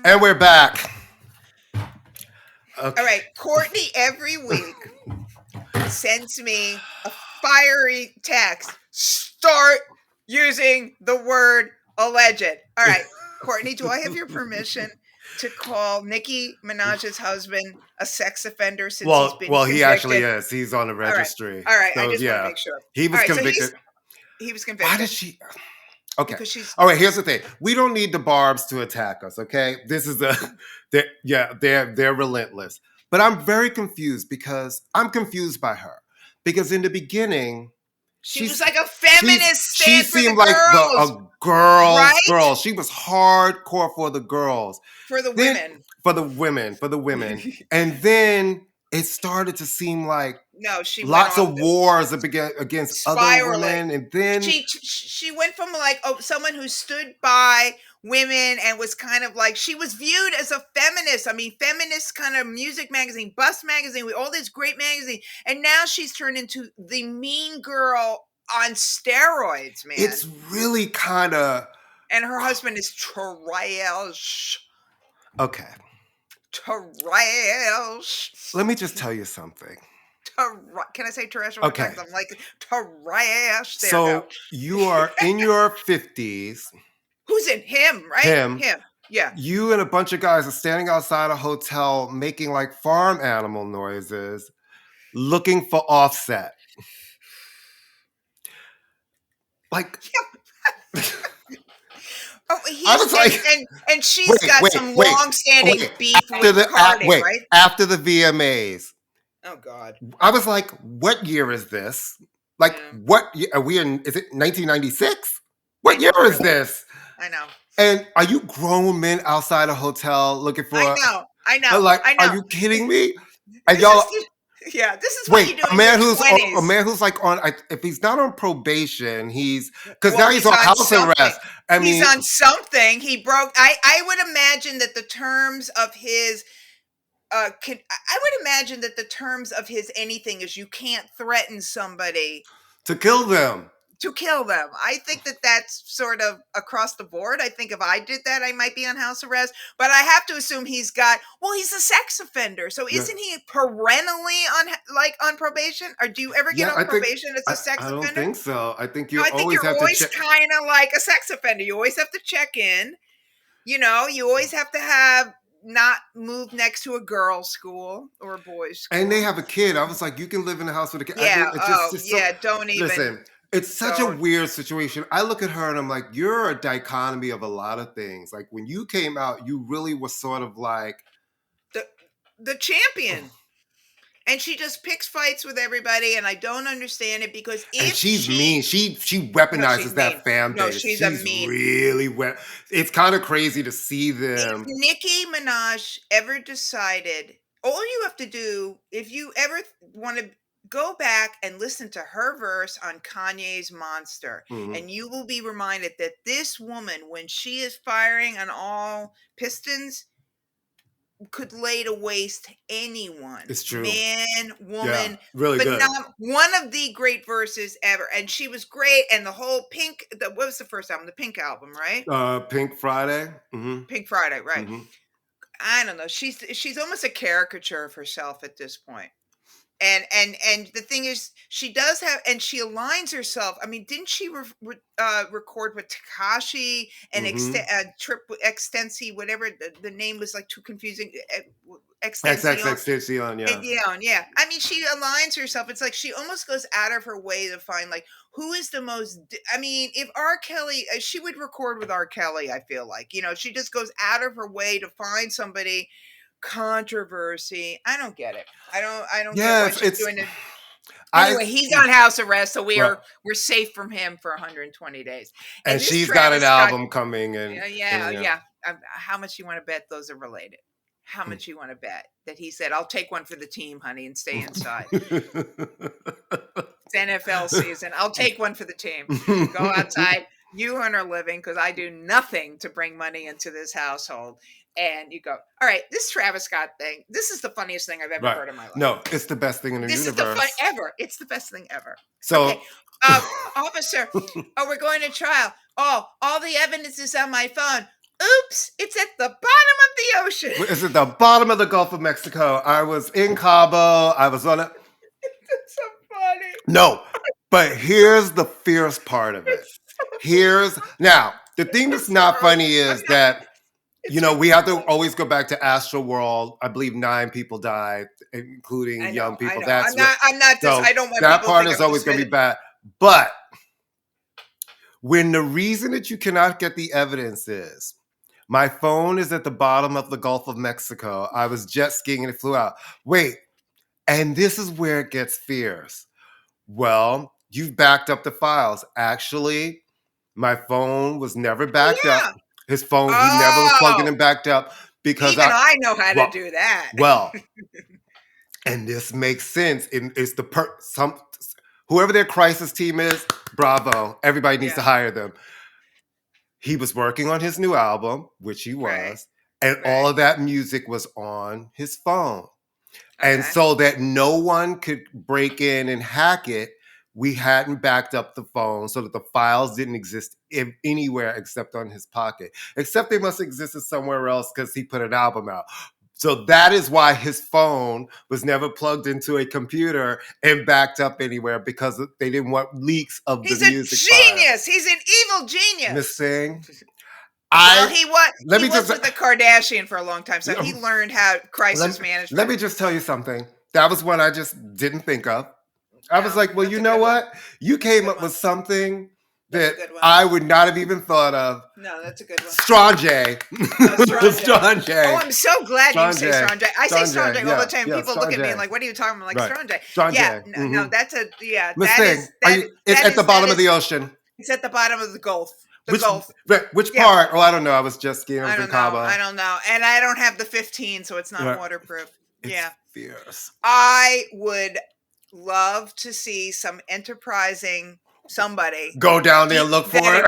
And we're back. Okay. All right. Courtney every week sends me a fiery text. Start using the word alleged. All right. Courtney, do I have your permission to call Nicki Minaj's husband a sex offender since he's been convicted? He actually is. He's on the registry. All right. So, I just want to make sure. He was convicted. So he was convicted. Why did she... Okay. Because all right. Here's the thing. We don't need the Barbs to attack us. Okay. This is they're relentless. But I'm very confused because I'm confused by her. Because in the beginning, she was like a feminist. She seemed like a girl's girl. She was hardcore for the girls. For the women. For the women. And then it started to seem like lots of wars against other women, and then she went from like someone who stood by women and was kind of like, she was viewed as a feminist. I mean, feminist kind of music magazine, Bust magazine, with all this great magazine, and now she's turned into the mean girl on steroids, man. It's really kind of. And her husband is trash. Okay. Trash. Let me just tell you something. Can I say trash? Okay. I'm like trash. So you are in your 50s. Who's in him? Right? Him. Yeah. You and a bunch of guys are standing outside a hotel making like farm animal noises, looking for Offset. Like. Yeah. Oh, and she's got some long-standing beef with Cardi, right? After the VMAs. Oh God! I was like, "What year is this? Like, what? Are we in? Is it 1996? What year is this?" I know. And are you grown men outside a hotel looking for? I know. Like, I know. Are you kidding me? And y'all. Yeah, this is what you do. A man who's like on. If he's not on probation, now he's on house arrest. I mean, he's on something. He broke. I would imagine that the terms of his. I would imagine that the terms of his anything is you can't threaten somebody to kill them. I think that that's sort of across the board. I think if I did that, I might be on house arrest. But I have to assume he's a sex offender. So isn't he perennially on probation? Or do you ever get on probation as a sex offender? I don't think so. I think you're always kind of like a sex offender. You always have to check in. You know, you always have to have not move next to a girls' school or a boys' school. And they have a kid. I was like, you can live in a house with a kid. Yeah. Don't even. Listen. It's such a weird situation. I look at her and I'm like, you're a dichotomy of a lot of things. Like when you came out, you really was sort of like the champion. And she just picks fights with everybody, and I don't understand it because she's mean. She weaponizes that fan base. No, she's a mean. Really it's kind of crazy to see them. If Nicki Minaj ever decided, all you have to do, if you ever want to go back and listen to her verse on Kanye's Monster, and you will be reminded that this woman, when she is firing on all pistons, could lay to waste anyone. It's true. Man, woman. Yeah, really good. One of the great verses ever. And she was great. And the whole what was the first album? The Pink album, right? Pink Friday. Pink Friday, right. Mm-hmm. I don't know. She's almost a caricature of herself at this point. And the thing is, she does have, and she aligns herself. I mean, didn't she record with Takashi and Trip Extensi, whatever the name was, like too confusing. Extension, yeah. Yeah. I mean, she aligns herself. It's like she almost goes out of her way to find like who is the most. I mean, if R. Kelly, she would record with R. Kelly. I feel like, she just goes out of her way to find somebody. Controversy. I don't get it. I don't get what she's doing it. Anyway, he's on house arrest, so we're safe from him for 120 days. And she's got an album coming. And yeah. How much you want to bet those are related? How much you want to bet that he said, "I'll take one for the team, honey, and stay inside." It's NFL season. I'll take one for the team. Go outside. You earn a living because I do nothing to bring money into this household. And you go, all right, this Travis Scott thing, this is the funniest thing I've ever heard in my life. No, it's the best thing in the universe. This is ever. It's the best thing ever. So, okay. Officer, we're going to trial. Oh, all the evidence is on my phone. Oops, it's at the bottom of the ocean. It's at the bottom of the Gulf of Mexico. I was in Cabo. I was on it. That's so funny. No, but here's the fierce part of it. Now, the thing that's not funny is that, we have to always go back to Astro World. I believe 9 people died, including young people. I don't want that part is always going to be bad. But when the reason that you cannot get the evidence is, my phone is at the bottom of the Gulf of Mexico. I was jet skiing and it flew out. Wait, and this is where it gets fierce. Well, you've backed up the files. Actually, my phone was never backed up. His phone, he never was plugged in and backed up because even I know how to do that. Well, and this makes sense. It's whoever their crisis team is, bravo. Everybody needs to hire them. He was working on his new album, which he was, and all of that music was on his phone. Okay. And so that no one could break in and hack it, we hadn't backed up the phone so that the files didn't exist anywhere except on his pocket. Except they must have existed somewhere else because he put an album out. So that is why his phone was never plugged into a computer and backed up anywhere, because they didn't want leaks of the music. He's a genius. He's an evil genius. Miss Singh. He was with the Kardashian for a long time, so he learned how crisis management. Let me just tell you something. That was one I just didn't think of. I was like, well, you know what? You came up with something that I would not have even thought of. No, that's a good one. Strange. Strange. Oh, I'm so glad you say Strange. I say Strange all the time. People look at me and like, what are you talking about? Like Strange. Yeah, no, that's a, it's at the bottom of the ocean. It's at the bottom of the Gulf. Which part? Oh, I don't know. I was just skiing in Cabo. I don't know. And I don't have the 15, so it's not waterproof. It's fierce. I would love to see some enterprising somebody go down there and look for it.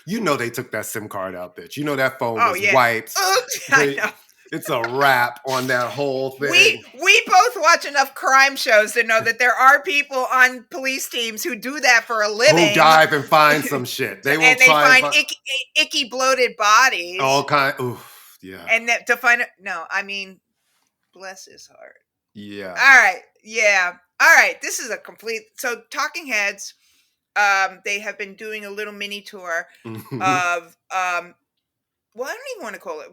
Yeah. They took that SIM card out, bitch. That phone was wiped. Oops, I know. It's a wrap on that whole thing. We both watch enough crime shows to know that there are people on police teams who do that for a living. Who dive and find some shit. They find icky bloated bodies. All kind. Oof, yeah. And to find it. No, I mean, bless his heart. Yeah. All right. Yeah. All right. This is a complete. So Talking Heads, they have been doing a little mini tour of. Well, I don't even want to call it.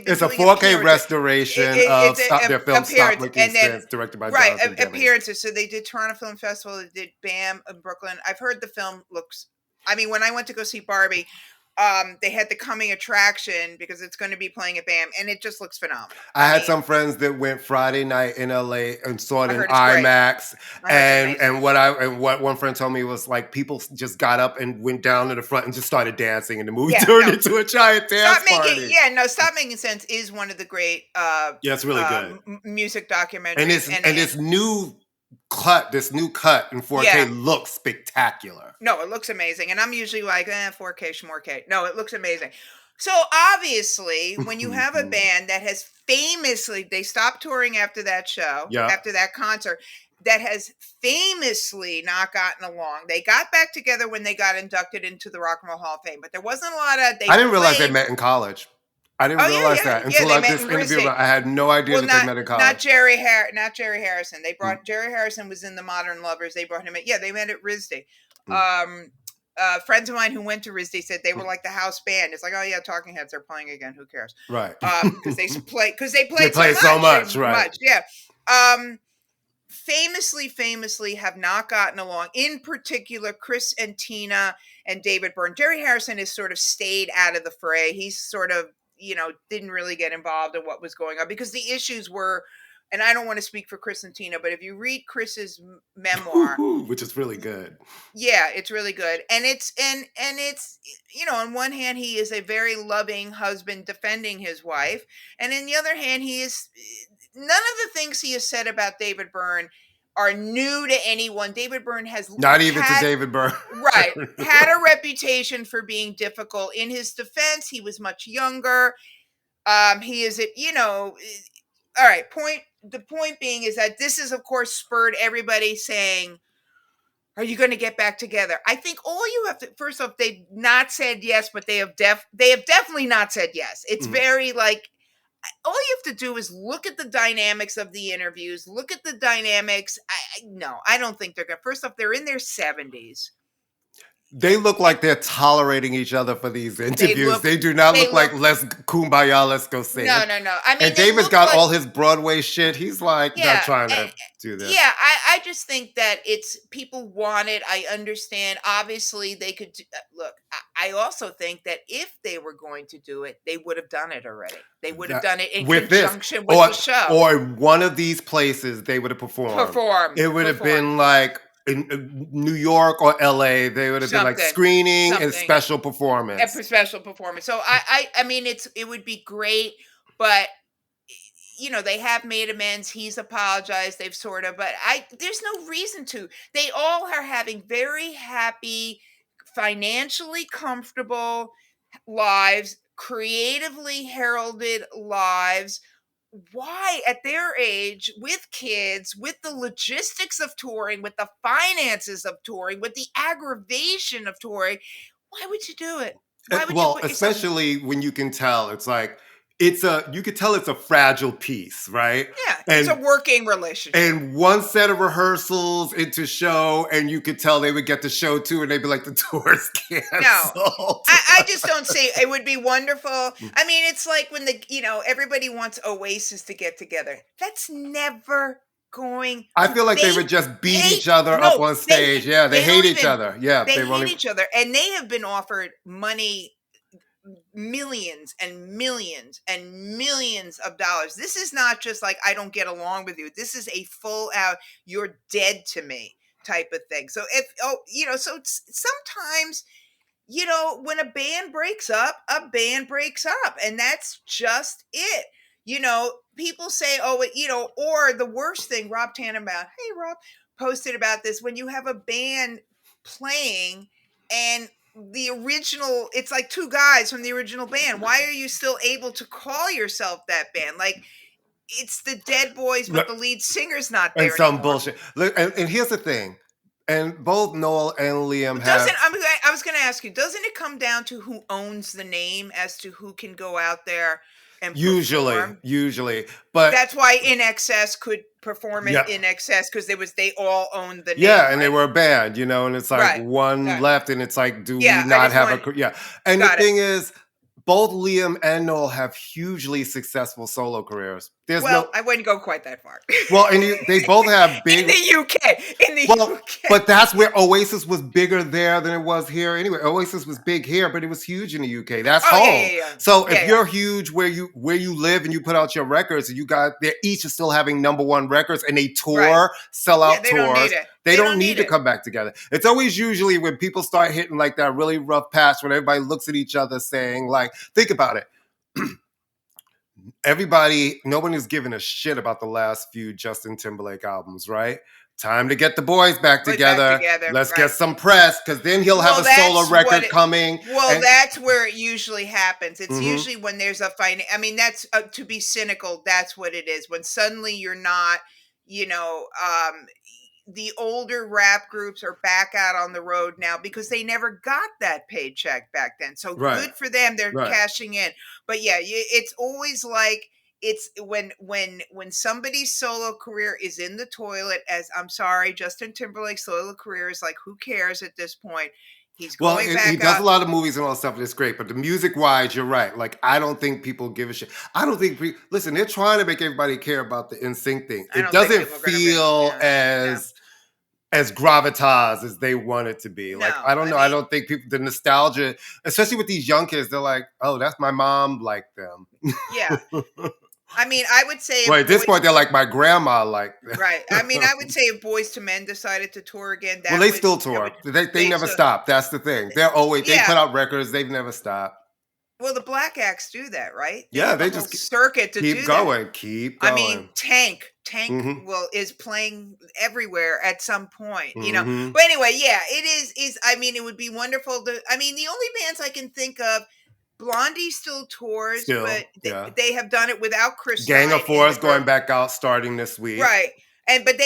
It's a 4K restoration of their film Stop Making Sense, directed by Jonathan Demme. Appearances. So they did Toronto Film Festival. They did BAM in Brooklyn. I've heard the film looks. I mean, when I went to go see Barbie, they had the coming attraction because it's going to be playing at BAM, and it just looks phenomenal. I had some friends that went Friday night in LA and saw it in IMAX, and what one friend told me was like people just got up and went down to the front and just started dancing, and the movie turned into a giant dance party. Stop Making Sense is one of the great it's really good music documentaries, and this new cut in 4K looks spectacular. No, it looks amazing. And I'm usually like, 4K, schmork. No, it looks amazing. So obviously, when you have a band that has famously, they stopped touring after that show, Yeah. after that concert, that has famously not gotten along. They got back together when they got inducted into the Rock and Roll Hall of Fame, but there wasn't a lot of. I didn't realize they met in college. I didn't Oh realize yeah, that yeah, yeah. until They met this in interview. RISD. I had no idea Well, that they met in not college. Not Jerry Harrison. They brought Jerry Harrison was in the Modern Lovers. They brought him in. Yeah, they met at RISD. Friends of mine who went to RISD said they were like the house band. It's like, oh yeah, Talking Heads are playing again. Who cares? Right. Because they They played play so much, right? much. Yeah. Famously have not gotten along. In particular, Chris and Tina and David Byrne. Jerry Harrison has sort of stayed out of the fray. He's sort of, didn't really get involved in what was going on because the issues were, and I don't want to speak for Chris and Tina, but if you read Chris's memoir, which is really good. yeah, it's really good. And it's on one hand he is a very loving husband defending his wife, and on the other hand he is none of the things he has said about David Byrne are new to anyone. David Byrne has not even to David Byrne. Right. Had a reputation for being difficult. In his defense, he was much younger. He is all right, the point being is that this is of course spurred everybody saying, are you going to get back together? I think all you have to, first off, they've not said yes, but they have definitely not said yes. It's very like, all you have to do is look at the dynamics of the interviews, look at the dynamics. I don't think they're going to, first off, they're in their 70s. They look like they're tolerating each other for these interviews. They do not look like let's kumbaya, let's go sing. No. I mean, and David's got all his Broadway shit. He's like not trying to do this. Yeah, I just think that it's people want it. I understand. Obviously, they could look. I also think that if they were going to do it, they would have done it already. They would have done it in conjunction with the show, or one of these places they would have performed. It would have been like. In New York or LA, they would have been like screening and special performance. So I mean, it would be great, but they have made amends. He's apologized. They've sort of, but there's no reason to. They all are having very happy, financially comfortable lives, creatively heralded lives. Why at their age, with kids, with the logistics of touring, with the finances of touring, with the aggravation of touring, why would you do it? Why would especially when you can tell it's like you could tell it's a fragile piece, right? Yeah, it's a working relationship. And one set of rehearsals into show, and you could tell they would get the show too, and they'd be like, the tour's canceled. No, I just don't see it would be wonderful. I mean, it's like when everybody wants Oasis to get together. That's never going. I feel like they would just beat each other up on stage. They hate each other. Yeah, they hate each other, and they have been offered money. Millions and millions and millions of dollars. This is not just like, I don't get along with you. This is a full out, you're dead to me type of thing. So sometimes, when a band breaks up, and that's just it. People say, or the worst thing, Rob Tannenbaum, hey Rob, posted about this, when you have a band playing and the original, it's like two guys from the original band. Why are you still able to call yourself that band? Like, it's the Dead Boys, but the lead singer's not there and some anymore. Bullshit. Look, and here's the thing, and both Noel and Liam I was going to ask you, doesn't it come down to who owns the name as to who can go out there and perform? Usually, but that's why In Excess could perform it In Excess, because they all owned the name. Yeah, and they were a band, and it's like one left, and it's like, do we not have And the thing is, both Liam and Noel have hugely successful solo careers. I wouldn't go quite that far. Well, and they both have big in the UK. But that's where Oasis was bigger there than it was here. Anyway, Oasis was big here, but it was huge in the UK. That's home. Yeah. So if you're huge where you live and you put out your records, and they're each still having number one records, and they tour, sell out tours. They don't need to come back together. It's always usually when people start hitting like that really rough patch, when everybody looks at each other saying, like, think about it. No one is giving a shit about the last few Justin Timberlake albums, right? time to get the boys back together. Let's get right. some press, because then he'll have Well, a solo that's record coming. that's where it usually happens. It's Mhm. usually when there's a I mean, that's to be cynical. That's what it is. When suddenly you're not, you know, the older rap groups are back out on the road now because they never got that paycheck back then. So Right. good for them. They're Right. cashing in. But yeah, it's always like it's when somebody's solo career is in the toilet, as I'm sorry, Justin Timberlake's solo career is like, who cares at this point? He's Well, going he back does out. a lot of movies and all that stuff, and it's great. But the music wise, you're right. Like, I don't think people give a shit. I don't think listen, they're trying to make everybody care about the NSYNC thing. I It don't think doesn't people are gonna be feel no. as gravitas as they want it to be. Like, No, I don't I know. I mean, don't think people, the nostalgia, especially with these young kids, they're like, oh, that's my mom like them. yeah. I mean, I would say Well, if at this point, they're like, my grandma like them. right. I mean, I would say if Boys to Men decided to tour again, Well, that they would still that tour. would They they never still stop. That's the thing. They're always, they yeah. put out records. They've never stopped. Well, the Black Acts do that, right? They Yeah, have a they whole just circuit to keep do that. going. Keep I mean, going. Tank Mhm. is playing everywhere at some point, you know. Mhm. But anyway, yeah, it is. I mean, it would be wonderful to. I mean, the only bands I can think of, Blondie still tours, Still, but yeah. they have done it without Chris Gang of Stein Four in the is going group. back out starting this week. Right. But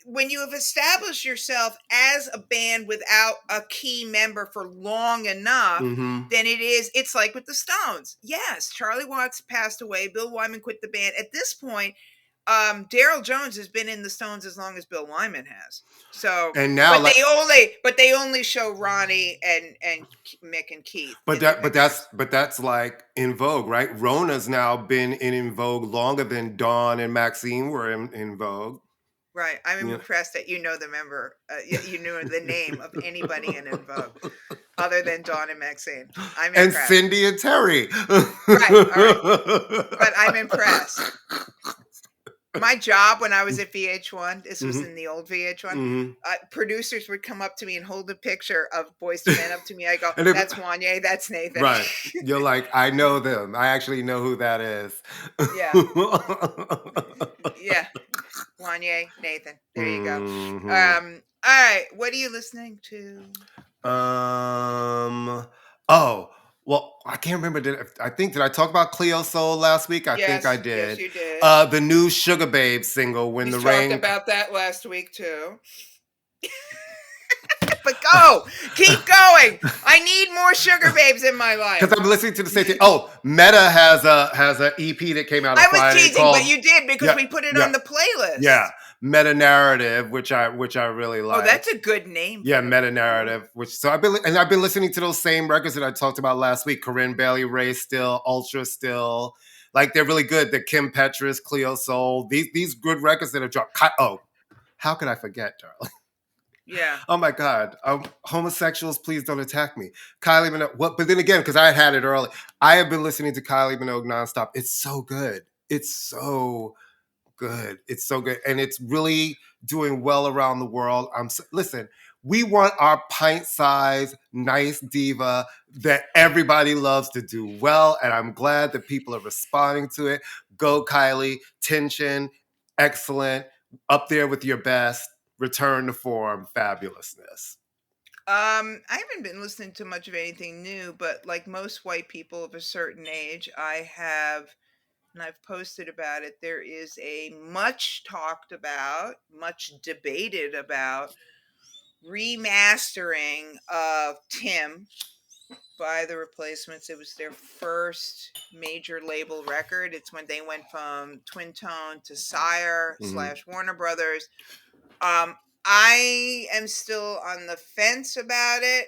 when you have established yourself as a band without a key member for long enough, Mhm. then it's like with the Stones. Yes, Charlie Watts passed away, Bill Wyman quit the band. At this point, Daryl Jones has been in the Stones as long as Bill Wyman has. So, And now, like, but they only show Ronnie and Mick and Keith but in their pictures. that's like in vogue, right? Rona's now been in vogue longer than Dawn and Maxine were in vogue. Right. I'm Yeah. impressed that you know the member, you knew the name of anybody in Vogue other than Dawn and Maxine. I'm And impressed. Cindy and Terry. Right. All right. But I'm impressed. My job when I was at VH1, this was in the old VH1, Mhm. Producers would come up to me and hold a picture of Boys to Men up to me. I go, And if- that's Wanye, that's Nathan. Right. You're like, I know them. I actually know who that is. Yeah. Yeah. Wanye, Nathan. There you go. Mhm. All right. What are you listening to? Oh, well, I can't remember. Did I talk about Cleo Soul last week? I think I Yes, did. you did. The new Sugar Babe single, When We the talked Rain. about that last week too. But go, keep going. I need more Sugar Babes in my life. Because I'm listening to the same thing. Oh, Meta has a EP that came out on I was Friday teasing, called, but you did because we put it on the playlist. Yeah, Meta Narrative, which I really like. Oh, that's a good name. Yeah, Meta Narrative. I've been listening to those same records that I talked about last week. Corinne Bailey Rae still, Ultra still, like they're really good. The Kim Petras, Cleo Soul, these good records that have dropped. Oh, how could I forget, darling? Yeah. Oh my God. Homosexuals, please don't attack me. Kylie Minogue. But then again, because I had it early, I have been listening to Kylie Minogue nonstop. It's so good. It's so good. It's so good. And it's really doing well around the world. Listen, we want our pint-sized, nice diva that everybody loves to do well. And I'm glad that people are responding to it. Go, Kylie. Tension. Excellent. Up there with your best. Return to form, fabulousness. I haven't been listening to much of anything new, but like most white people of a certain age, I have, and I've posted about it, there is a much talked about, much debated about remastering of Tim by the Replacements. It was their first major label record. It's when they went from Twin Tone to Sire / Warner Brothers. I am still on the fence about it.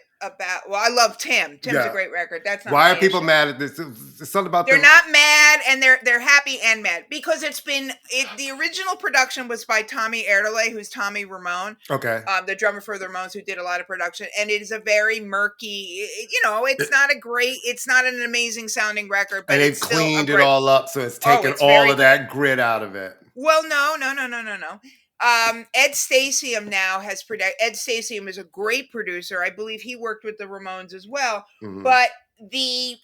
Well, I love Tim. Tim's a great record. That's not why my are people issue. mad at this? It's something about They're not mad, and they're happy and mad because the original production was by Tommy Erdelé, who's Tommy Ramone. Okay. The drummer for the Ramones, who did a lot of production, and it is a very murky. It's not an amazing sounding record, but and they've it's still cleaned it all up, so it's taken it's all of that grit out of it. Well, no. Ed Stasium now has Ed Stasium is a great producer. I believe he worked with the Ramones as well. But this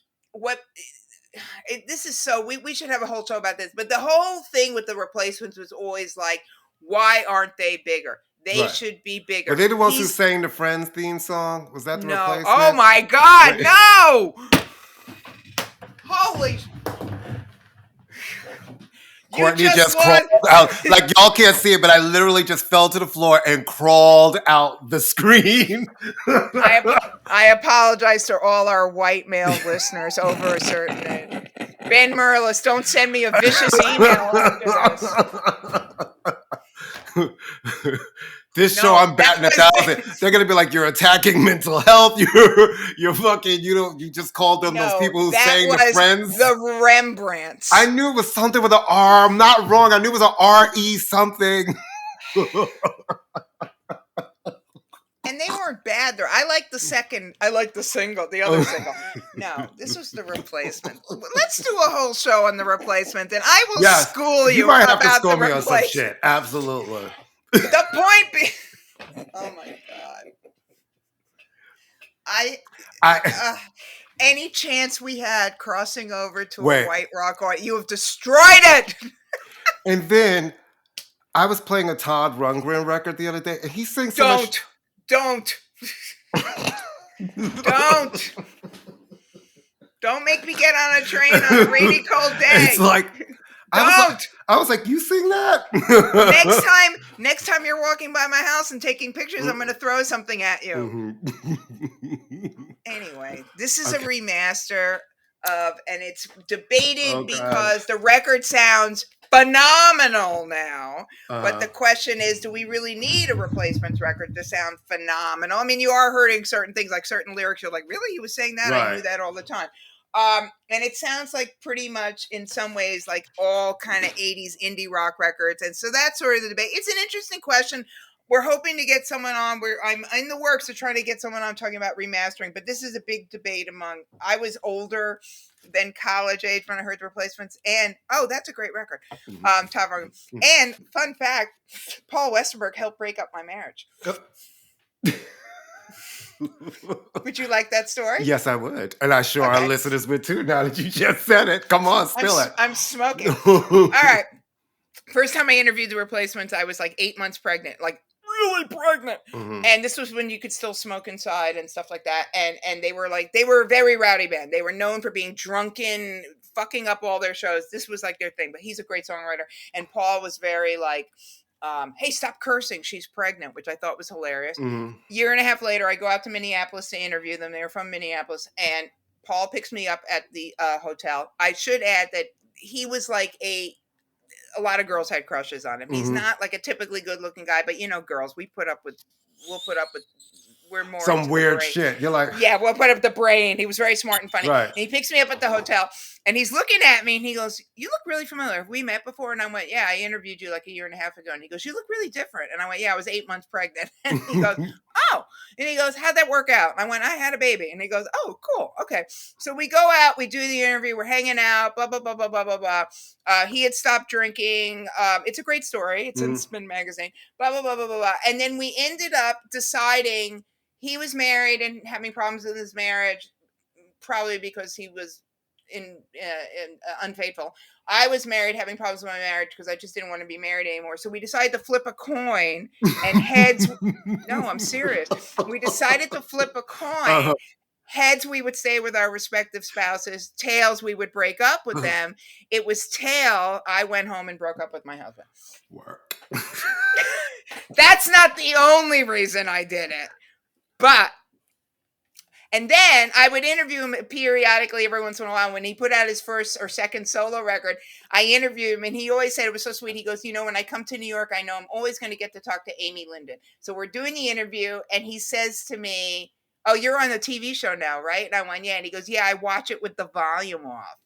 is so we should have a whole show about this. But the whole thing with the Replacements was always like, why aren't they bigger? They should be bigger. Were they the ones who sang the Friends theme song? Was that the replacement? Oh my God, no! Holy. Courtney just crawled out. Like, y'all can't see it, but I literally just fell to the floor and crawled out the screen. I apologize to all our white male listeners over a certain age. Ben Merlis, don't send me a vicious email after this. This show, I'm batting 1,000. They're gonna be like, you're attacking mental health. You're fucking. You just called them those people who sang the Friends. The Rembrandts. I knew it was something with an R. I'm not wrong. I knew it was an R-E something. And they weren't bad. I like the second. I like the single. The other single. No, this was the Replacement. Let's do a whole show on the Replacement, and I will school you. You might have about to school me the on some shit. Absolutely. The point being, oh my God, any chance we had crossing over to a white rock, you have destroyed it. And then I was playing a Todd Rundgren record the other day, and he sings so much. Don't make me get on a train on a rainy, cold day. It's like, I was like, you sing that? Next time you're walking by my house and taking pictures, I'm going to throw something at you. Mm-hmm. Anyway, this is a remaster and it's debated because the record sounds phenomenal now. But the question is, do we really need a Replacements record to sound phenomenal? I mean, you are hurting certain things, like certain lyrics. You're like, really? He was saying that? Right. I knew that all the time. And it sounds like pretty much in some ways like all kind of 80s indie rock records. And so that's sort of the debate. It's an interesting question. We're hoping to get someone on. I'm in the works of trying to get someone on talking about remastering, but this is a big debate I was older than college age when I heard the Replacements, and that's a great record. Todd Rundgren. And fun fact, Paul Westerberg helped break up my marriage. Would you like that story? Yes, I would. And I'm sure our listeners would too, now that you just said it. Come on, spill it. I'm smoking. All right. First time I interviewed the Replacements, I was like 8 months pregnant, like really pregnant. Mm-hmm. And this was when you could still smoke inside and stuff like that. And they were a very rowdy band. They were known for being drunken, fucking up all their shows. This was like their thing, but he's a great songwriter. And Paul was very like, hey, stop cursing. She's pregnant, which I thought was hilarious. Mm-hmm. Year and a half later, I go out to Minneapolis to interview them. They were from Minneapolis. And Paul picks me up at the hotel. I should add that he was like a lot of girls had crushes on him. Mm-hmm. He's not like a typically good looking guy, but girls, we'll put up with, we're more some weird shit. You're like, yeah, we'll put up the brain. He was very smart and funny. Right. And he picks me up at the hotel and he's looking at me and he goes, you look really familiar. Have we met before? And I went, yeah, I interviewed you like a year and a half ago. And he goes, you look really different. And I went, yeah, I was 8 months pregnant. And he goes, oh, and he goes, how'd that work out? And I went, I had a baby. And he goes, oh, cool. Okay. So we go out, we do the interview, we're hanging out, blah, blah, blah, blah, blah, blah, blah. He had stopped drinking. It's a great story. It's in Spin Magazine, blah, blah, blah, blah, blah, blah. And then we ended up deciding he was married and having problems with his marriage, probably because he was unfaithful. I was married, having problems with my marriage because I just didn't want to be married anymore. So we decided to flip a coin, and heads. No, I'm serious. We decided to flip a coin. Uh-huh. Heads, we would stay with our respective spouses. Tails, we would break up with them. It was tail. I went home and broke up with my husband. Work. That's not the only reason I did it. And then I would interview him periodically every once in a while. When he put out his first or second solo record, I interviewed him and he always said it was so sweet. He goes, when I come to New York, I know I'm always going to get to talk to Amy Linden. So we're doing the interview and he says to me, oh, you're on the TV show now, right? And I went, yeah. And he goes, yeah, I watch it with the volume off.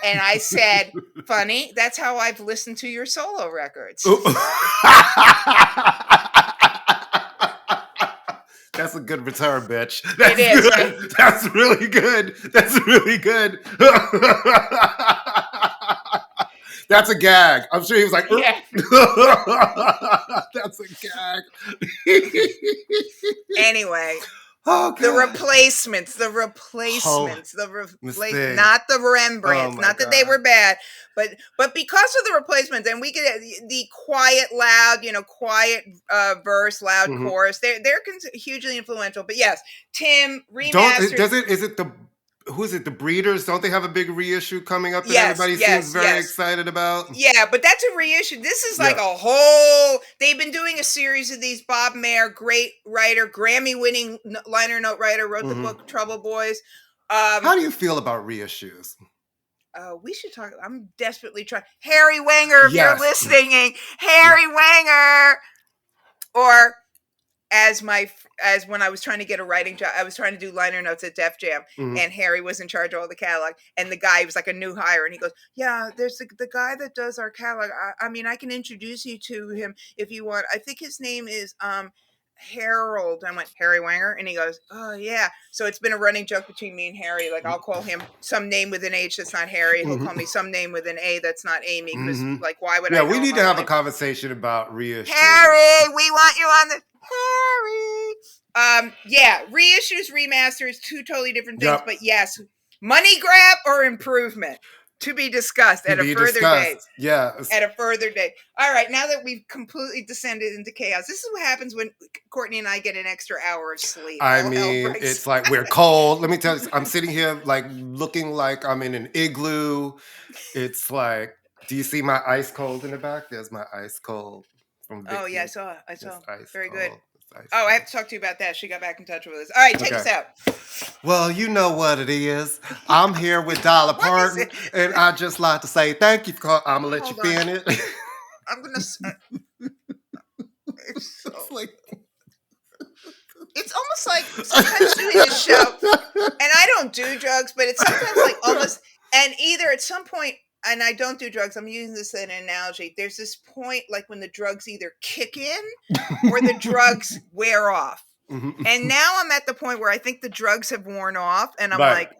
And I said, funny, that's how I've listened to your solo records. That's a good return, bitch. That's it is. Good. Right? That's really good. That's really good. That's a gag. I'm sure he was like, yeah. That's a gag. Anyway, Oh, The God. replacements, not the Rembrandts, not that they were bad, but because of the replacements, and we get the quiet, loud, quiet verse, loud chorus. They're hugely influential. But yes, Tim remastered. Who is it? The Breeders? Don't they have a big reissue coming up that Yes, everybody seems very excited about? Yeah, but that's a reissue. This is like a whole. They've been doing a series of these. Bob Mayer, great writer, Grammy-winning liner note writer, wrote the book Trouble Boys. How do you feel about reissues? We should talk. I'm desperately trying. Harry Wenger, if you're listening, Harry Wenger, or as when I was trying to get a writing job, I was trying to do liner notes at Def Jam, and Harry was in charge of all the catalog, and the guy was like a new hire, and he goes, "Yeah, there's the guy that does our catalog. I mean, I can introduce you to him if you want. I think his name is Harold." I went, "Harry Wenger?" And he goes, "Oh yeah." So it's been a running joke between me and Harry. Like, I'll call him some name with an H that's not Harry. He'll call me some name with an A that's not Amy. Because like, why would I? Yeah, we need to have a conversation about reissues. Harry, we want you on the Harry. Yeah, reissues, remasters, two totally different things. But yes, money grab or improvement. To be discussed at a further date. Yeah. At a further date. All right, now that we've completely descended into chaos, this is what happens when Courtney and I get an extra hour of sleep. I mean, it's like we're cold. Let me tell you, I'm sitting here like looking like I'm in an igloo. It's like, do you see my ice cold in the back? There's my ice cold from Vicky. Oh, yeah, I saw. Very good. I have to talk to you about that. She got back in touch with us. All right, take us out. Well, you know what it is. I'm here with Dolly Parton, and I just like to say thank you for calling. I'm going to let you finish. I'm going to... It's almost like sometimes doing this show, and I don't do drugs, but it's sometimes like almost... And either at some point, and I don't do drugs, I'm using this as an analogy, there's this point like when the drugs either kick in or the drugs wear off. And now I'm at the point where I think the drugs have worn off, and I'm like,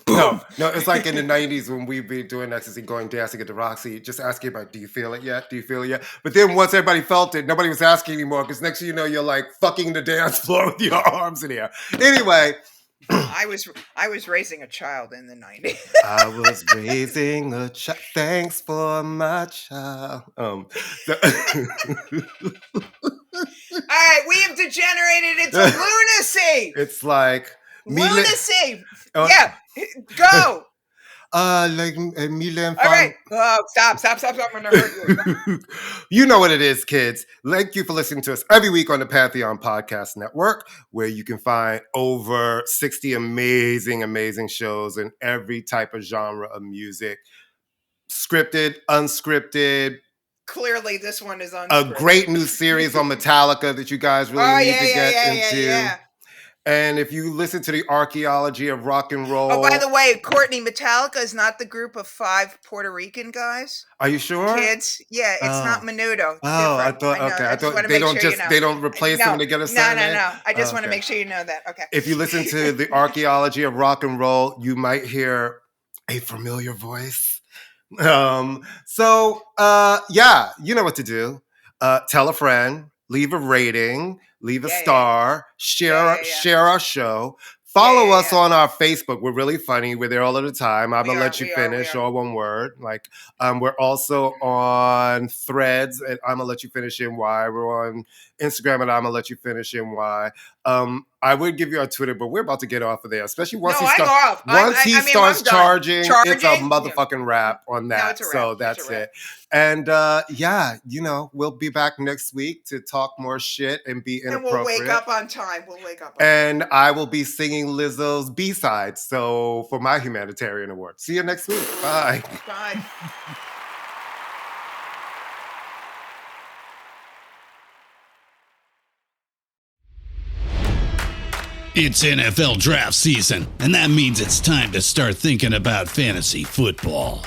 no, it's like in the 90s when we'd be doing ecstasy, going dancing at the Roxy, just asking about, do you feel it yet? Do you feel it yet? But then once everybody felt it, nobody was asking anymore, because next thing you know, you're like fucking the dance floor with your arms in the air. Anyway. I was raising a child in the 90s. I was raising a child. Thanks for my child. All right, we have degenerated into lunacy. It's like lunacy. Yeah, go. Like Milan. All right. Oh, stop. I'm going to hurt you. You know what it is, kids. Thank you for listening to us every week on the Pantheon Podcast Network, where you can find over 60 amazing shows in every type of genre of music. Scripted, unscripted. Clearly, this one is unscripted. A great new series on Metallica that you guys really need to get into. Yeah. And if you listen to the archaeology of rock and roll... Oh, by the way, Courtney, Metallica is not the group of 5 Puerto Rican guys. Are you sure? Kids. Yeah, it's not Menudo. Oh, I thought they don't replace them to get a surname? No. I just want to make sure you know that. Okay. If you listen to the archaeology of rock and roll, you might hear a familiar voice. You know what to do. Tell a friend, leave a rating, leave a star, share our show. Follow us on our Facebook. We're really funny. We're there all of the time. I'm going to let you finish, all one word. Like, we're also on Threads at I'm going to let you finish NY. We're on Instagram at I'm going to let you finish NY. I would give you our Twitter, but we're about to get off of there, especially once he starts charging, it's a motherfucking wrap on that. So that's it. And we'll be back next week to talk more shit and be inappropriate. And we'll wake up on time. And I will be singing Lizzo's B-side. So for my humanitarian award. See you next week. Bye. Bye. It's NFL draft season, and that means it's time to start thinking about fantasy football.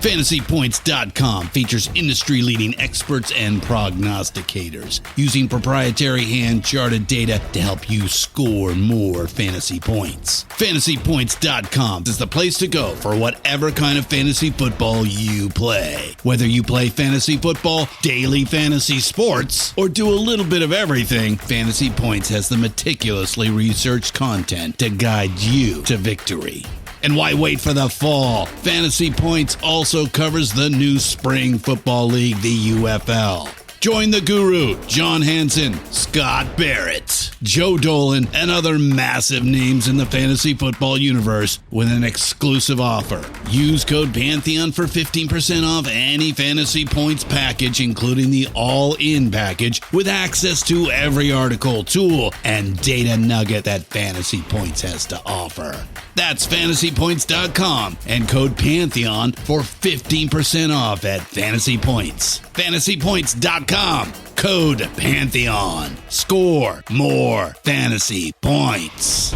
FantasyPoints.com features industry-leading experts and prognosticators using proprietary hand-charted data to help you score more fantasy points. FantasyPoints.com is the place to go for whatever kind of fantasy football you play. Whether you play fantasy football, daily fantasy sports, or do a little bit of everything, Fantasy Points has the meticulously researched content to guide you to victory. And why wait for the fall? Fantasy Points also covers the new spring football league, the UFL. Join the guru, John Hansen, Scott Barrett, Joe Dolan, and other massive names in the fantasy football universe with an exclusive offer. Use code Pantheon for 15% off any Fantasy Points package, including the all-in package, with access to every article, tool, and data nugget that Fantasy Points has to offer. That's FantasyPoints.com and code Pantheon for 15% off at Fantasy Points. FantasyPoints.com, code Pantheon. Score more fantasy points.